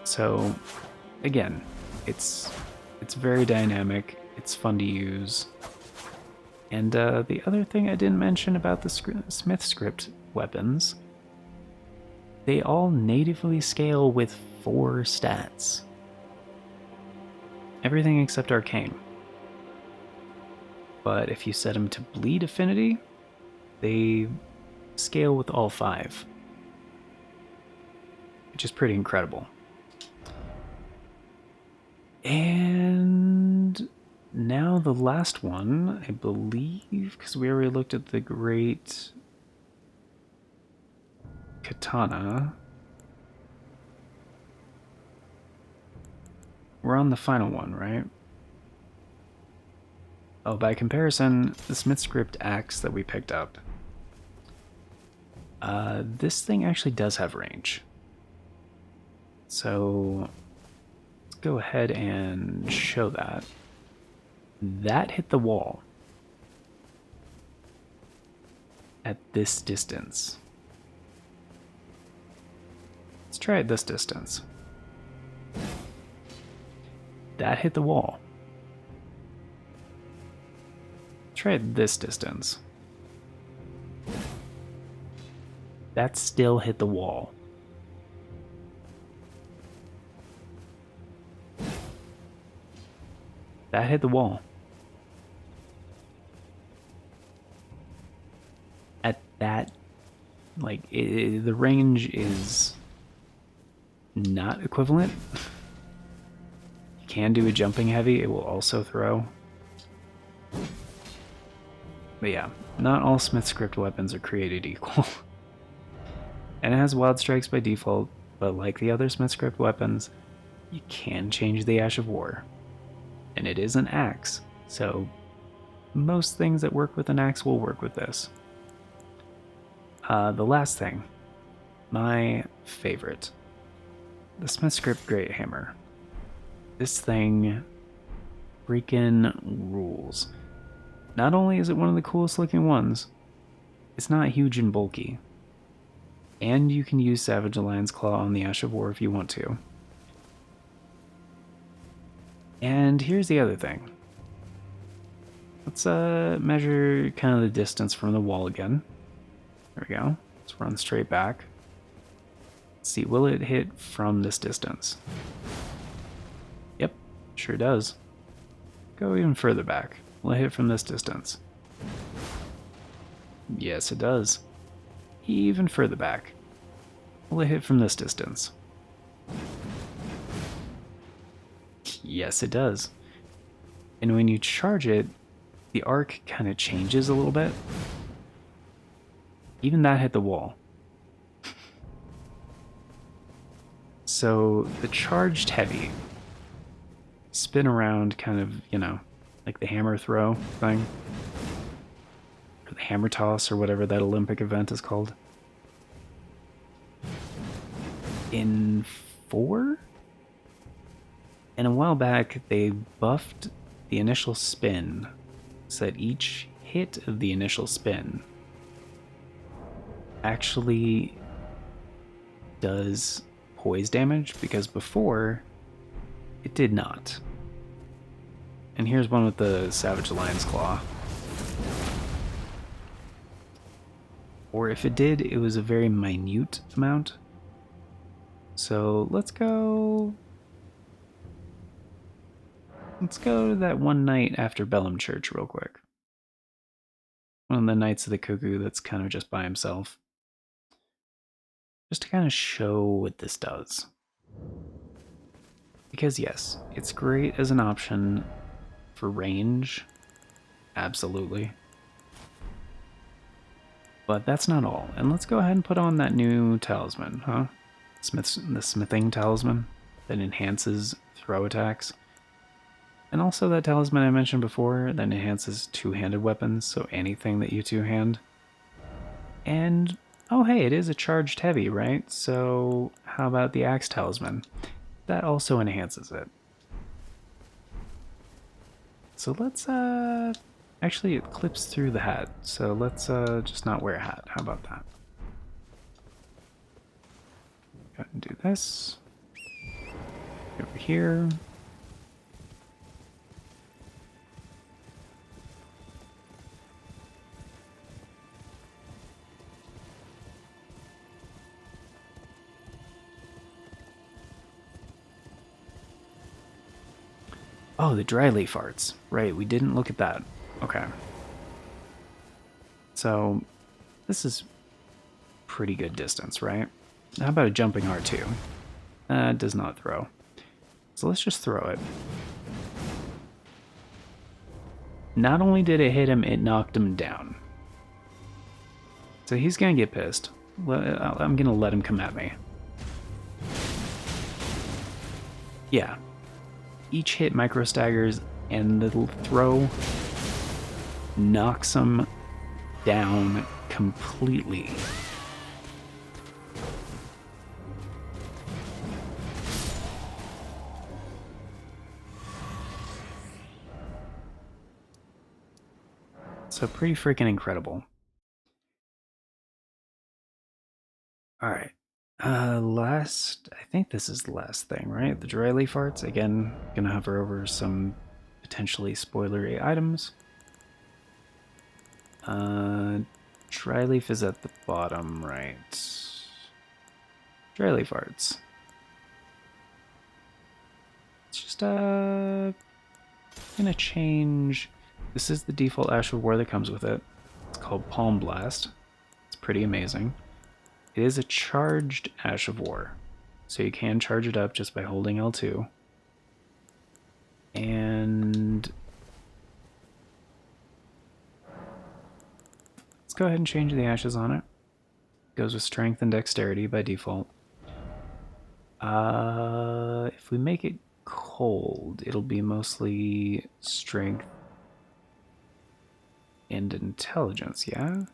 So, again, it's very dynamic, it's fun to use. And the other thing I didn't mention about the Smithscript weapons, they all natively scale with 4 stats. Everything except Arcane. But if you set them to bleed affinity, they scale with all 5. Which is pretty incredible. And now the last one, I believe, because we already looked at the Great Katana. We're on the final one, right? Oh, by comparison, the Smithscript Axe that we picked up. This thing actually does have range. So let's go ahead and show that. That hit the wall at this distance. Let's try at this distance. That hit the wall. Try at this distance. That still hit the wall. That hit the wall. At that, like, the range is not equivalent. You can do a jumping heavy, it will also throw. But yeah, not all Smithscript weapons are created equal. And it has wild strikes by default, but like the other Smithscript weapons, you can change the Ash of War. And it is an axe, so most things that work with an axe will work with this. The last thing, my favorite, the Smithscript Greathammer. This thing freaking rules. Not only is it one of the coolest looking ones, it's not huge and bulky. And you can use Savage Lion's Claw on the Ash of War if you want to. And here's the other thing. Let's measure kind of the distance from the wall again. There we go. Let's run straight back. Let's see, will it hit from this distance? Yep, sure does. Go even further back. Will it hit from this distance? Yes, it does. Even further back. Will it hit from this distance? Yes, it does. And when you charge it, the arc kind of changes a little bit. Even that hit the wall. So the charged heavy spin around kind of, you know, like the hammer throw thing. Or the hammer toss or whatever that Olympic event is called. In 4? And a while back, they buffed the initial spin so that each hit of the initial spin actually does poise damage, because before it did not. And here's one with the Savage Lion's Claw. Or if it did, it was a very minute amount. So let's go to that one night after Bellum Church real quick. One of the Knights of the Cuckoo that's kind of just by himself. Just to kind of show what this does. Because yes, it's great as an option for range. Absolutely. But that's not all. And let's go ahead and put on that new talisman, huh? The smithing talisman that enhances throw attacks. And also that talisman I mentioned before that enhances two-handed weapons, so anything that you two-hand. And, oh hey, it is a charged heavy, right? So how about the axe talisman? That also enhances it. So let's, actually it clips through the hat, so let's just not wear a hat. How about that? Go ahead and do this. Over here. Oh, the Dryleaf Arts. Right, we didn't look at that. Okay. So, this is pretty good distance, right? How about a jumping R2? Does not throw. So let's just throw it. Not only did it hit him, it knocked him down. So he's gonna get pissed. I'm gonna let him come at me. Yeah. Each hit micro staggers, and the throw knocks him down completely. So pretty freaking incredible. Alright. I think this is the last thing, right? The Dryleaf Arts. Again, gonna hover over some potentially spoilery items. Dryleaf is at the bottom, right? Dryleaf Arts. It's just, gonna change. This is the default Ash of War that comes with it. It's called Palm Blast. It's pretty amazing. It is a charged Ash of War, so you can charge it up just by holding L2. And let's go ahead and change the ashes on it. Goes with strength and dexterity by default. If we make it cold, it'll be mostly strength and intelligence, yeah?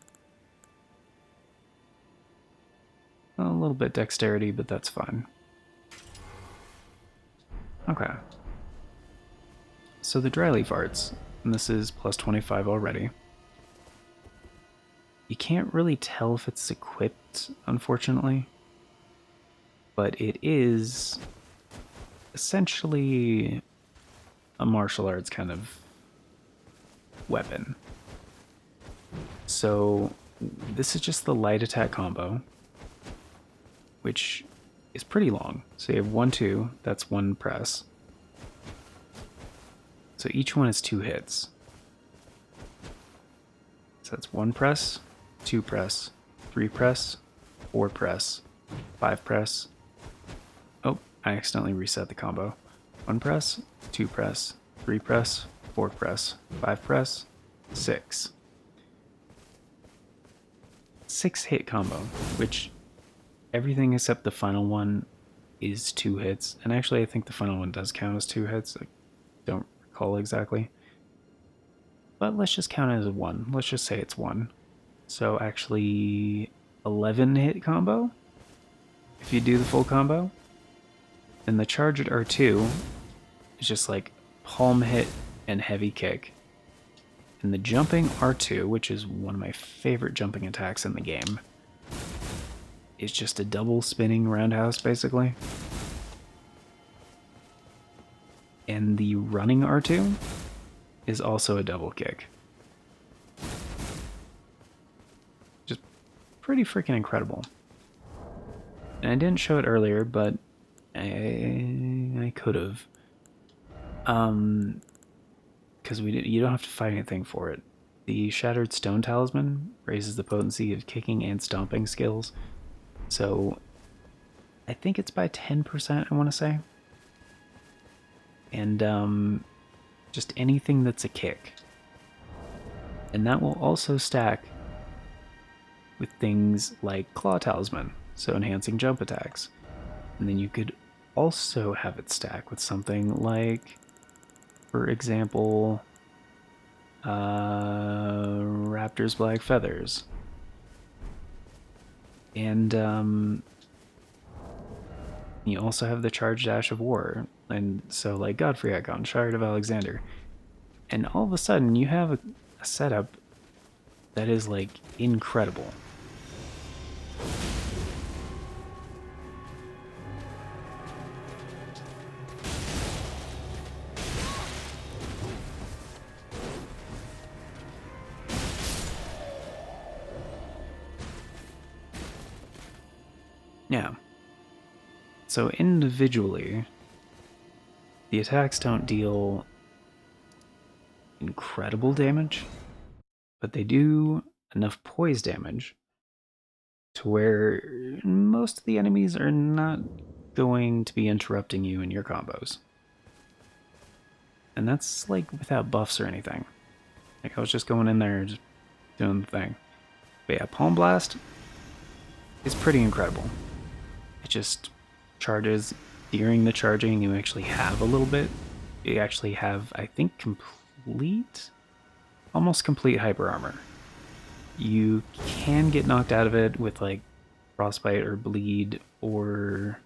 A little bit dexterity, but that's fine. Okay. So the Dryleaf Arts, and this is plus 25 already. You can't really tell if it's equipped, unfortunately. But it is essentially a martial arts kind of weapon. So this is just the light attack combo, which is pretty long. So you have 1, 2, that's 1 press. So each one is 2 hits. So that's 1 press, 2 press, 3 press, 4 press, 5 press. Oh, I accidentally reset the combo. 1 press, 2 press, 3 press, 4 press, 5 press, 6. 6 hit combo, which everything except the final one is 2 hits. And actually, I think the final one does count as 2 hits. I don't recall exactly. But let's just count it as 1. Let's just say it's 1. So actually, 11 hit combo, if you do the full combo. And the charge at R2 is just like palm hit and heavy kick. And the jumping R2, which is one of my favorite jumping attacks in the game, is just a double spinning roundhouse, basically. And the running R2 is also a double kick. Just pretty freaking incredible. And I didn't show it earlier, but I could have. Because you don't have to fight anything for it. The Shattered Stone Talisman raises the potency of kicking and stomping skills. So I think it's by 10%, I want to say. And just anything that's a kick. And that will also stack with things like Claw Talisman, so enhancing jump attacks. And then you could also have it stack with something like, for example, Raptor's Black Feathers. And you also have the Charged Ash of War. And so, like, Godfrey Icon, Shard of Alexander. And all of a sudden, you have a setup that is, like, incredible. Yeah. So individually, the attacks don't deal incredible damage, but they do enough poise damage to where most of the enemies are not going to be interrupting you in your combos. And that's like without buffs or anything. Like I was just going in there just doing the thing. But yeah, Palm Blast is pretty incredible. It just charges during the charging. You actually have a little bit. You actually have, I think, almost complete hyper armor. You can get knocked out of it with like frostbite or bleed or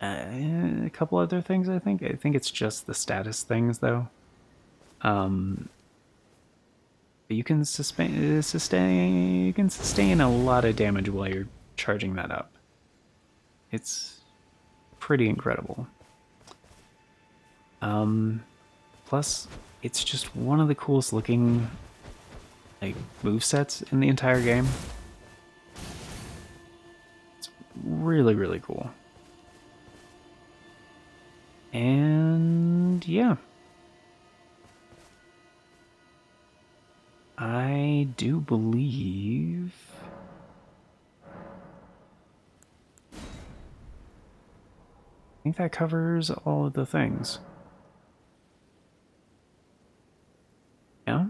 a couple other things. I think it's just the status things though. But you can sustain a lot of damage while you're charging that up. It's pretty incredible. Plus, it's just one of the coolest looking like movesets in the entire game. It's really, really cool. And yeah. I do believe I think that covers all of the things. Yeah?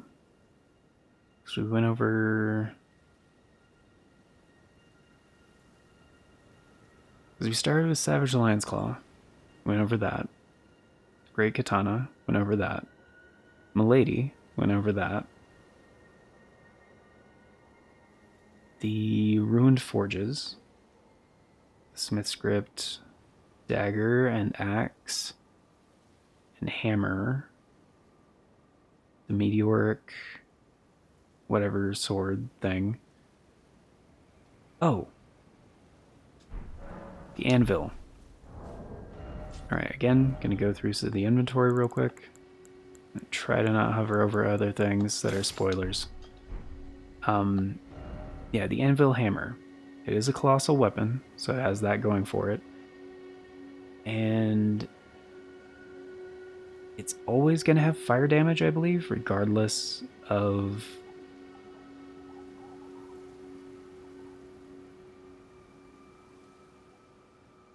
So we went over... Because we started with Savage Lion's Claw. Went over that. Great Katana. Went over that. Milady. Went over that. The Ruined Forges. Smithscript Dagger and Axe. And Hammer. The Meteoric... whatever sword thing. Oh. The Anvil. Alright, again, gonna go through the inventory real quick. Try to not hover over other things that are spoilers. Yeah, the Anvil Hammer. It is a colossal weapon, so it has that going for it. And it's always going to have fire damage, I believe, regardless of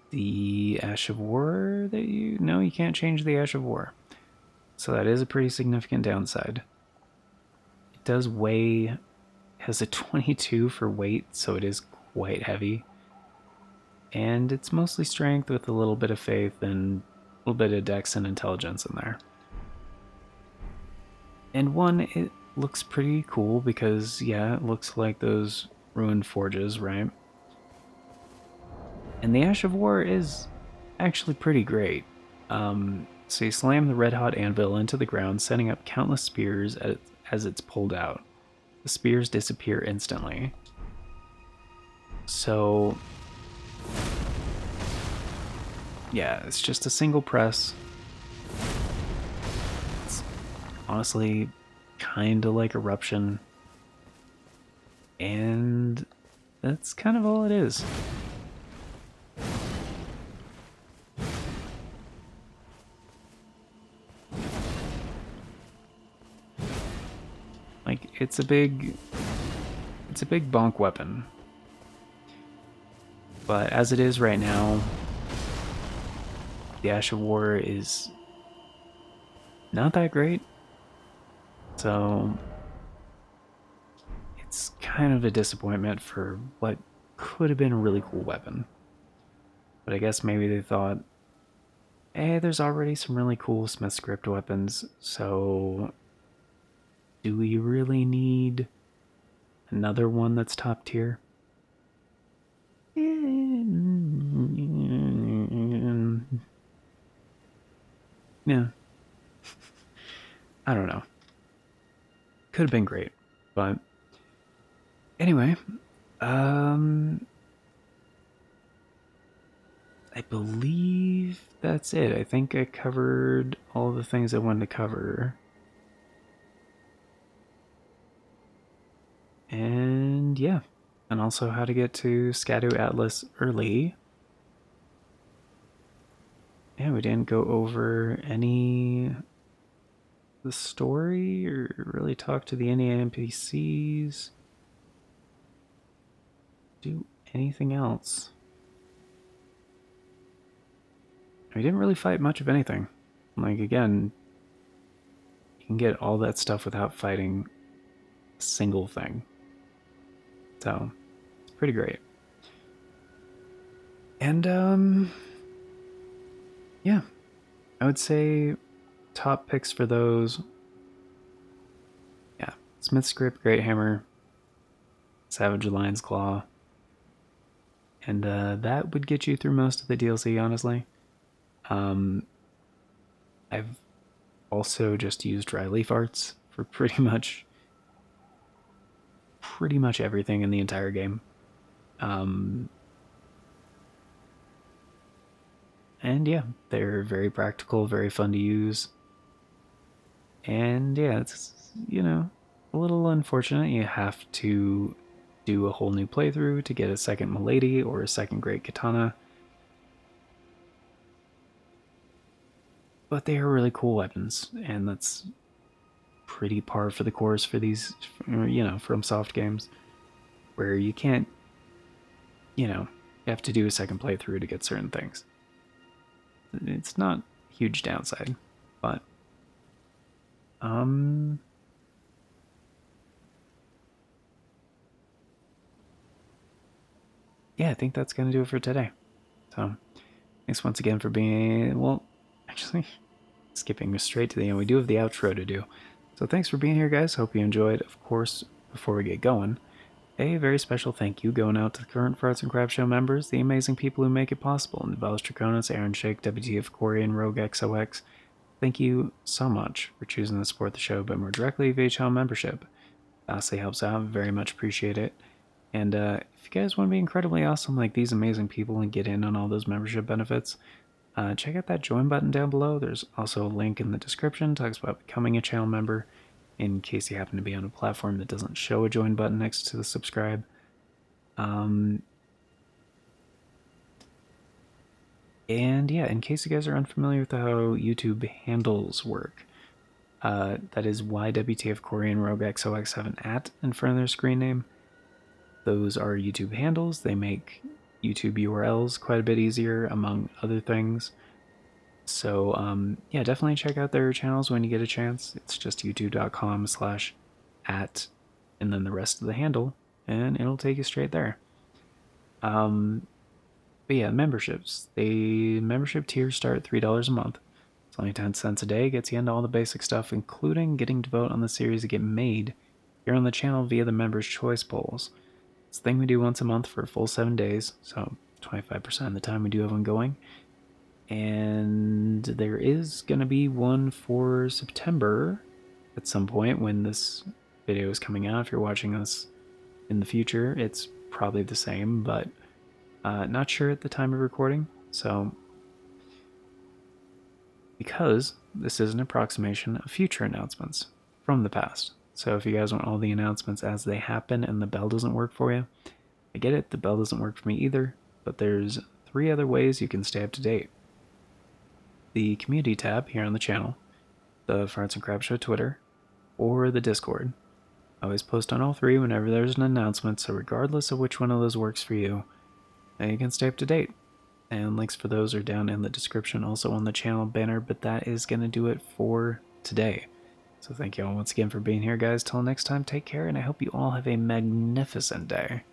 the Ash of War that you... No, you can't change the Ash of War. So that is a pretty significant downside. It does weigh... has a 22 for weight, so it is quite heavy. And it's mostly strength with a little bit of faith and a little bit of dex and intelligence in there. And one, it looks pretty cool because, yeah, it looks like those ruined forges, right? And the Ash of War is actually pretty great. So you slam the red hot anvil into the ground, setting up countless spears as it's pulled out. The spears disappear instantly. So, yeah, it's just a single press. It's honestly kind of like Eruption. And that's kind of all it is. Like, it's a big bonk weapon. But as it is right now, the Ash of War is not that great. So it's kind of a disappointment for what could have been a really cool weapon. But I guess maybe they thought, hey, there's already some really cool Smithscript weapons, so do we really need another one that's top tier? Yeah. I don't know. Could have been great. But anyway, I believe that's it. I think I covered all the things I wanted to cover. And yeah. And also how to get to Scadu Atlas early. Yeah, we didn't go over any the story or really talk to the any NPCs. Do anything else. We didn't really fight much of anything. Like, again, you can get all that stuff without fighting a single thing. So, it's pretty great. And, yeah. I would say top picks for those. Yeah. Smithscript Greathammer, Savage Lion's Claw. And that would get you through most of the DLC, honestly. I've also just used Dryleaf Arts for pretty much everything in the entire game. And yeah, they're very practical, very fun to use. And yeah, it's, a little unfortunate you have to do a whole new playthrough to get a second Milady or a second Great Katana. But they are really cool weapons, and that's pretty par for the course for these, from soft games, where you can't, you have to do a second playthrough to get certain things. It's not a huge downside, but yeah, I think that's gonna do it for today. So thanks once again for being, well, actually, skipping straight to the end, we do have the outro to do. So thanks for being here, guys. Hope you enjoyed. Of course, before we get going, a very special thank you going out to the current Farts and Crab Show members, the amazing people who make it possible, Nivelis Draconis, Aaron Shake, WTF Corey, and Rogue XOX. Thank you so much for choosing to support the show, but more directly via channel membership. Vastly helps out, very much appreciate it. And if you guys want to be incredibly awesome like these amazing people and get in on all those membership benefits, check out that join button down below. There's also a link in the description, talks about becoming a channel member in case you happen to be on a platform that doesn't show a join button next to the subscribe. And yeah, in case you guys are unfamiliar with how YouTube handles work, that is YWTF Corey and Rogue XOX have an @ in front of their screen name. Those are YouTube handles. They make YouTube URLs quite a bit easier, among other things. So yeah, definitely check out their channels when you get a chance. It's just youtube.com/@ and then the rest of the handle, and it'll take you straight there. But yeah, memberships. The membership tiers start at $3 a month. It's only 10 cents a day, gets you into all the basic stuff, including getting to vote on the series that get made here on the channel via the members' choice polls. It's a thing we do once a month for a full 7 days, so 25% of the time we do have one going. And there is going to be one for September at some point when this video is coming out. If you're watching this in the future, it's probably the same, but not sure at the time of recording. So, because this is an approximation of future announcements from the past. So if you guys want all the announcements as they happen and the bell doesn't work for you, I get it, the bell doesn't work for me either, but there's 3 other ways you can stay up to date. The community tab here on the channel, the Farts and Crab Show Twitter, or the Discord. I always post on all 3 whenever there's an announcement, so regardless of which one of those works for you, you can stay up to date. And links for those are down in the description, also on the channel banner, but that is going to do it for today. So thank you all once again for being here, guys. Till next time, take care, and I hope you all have a magnificent day.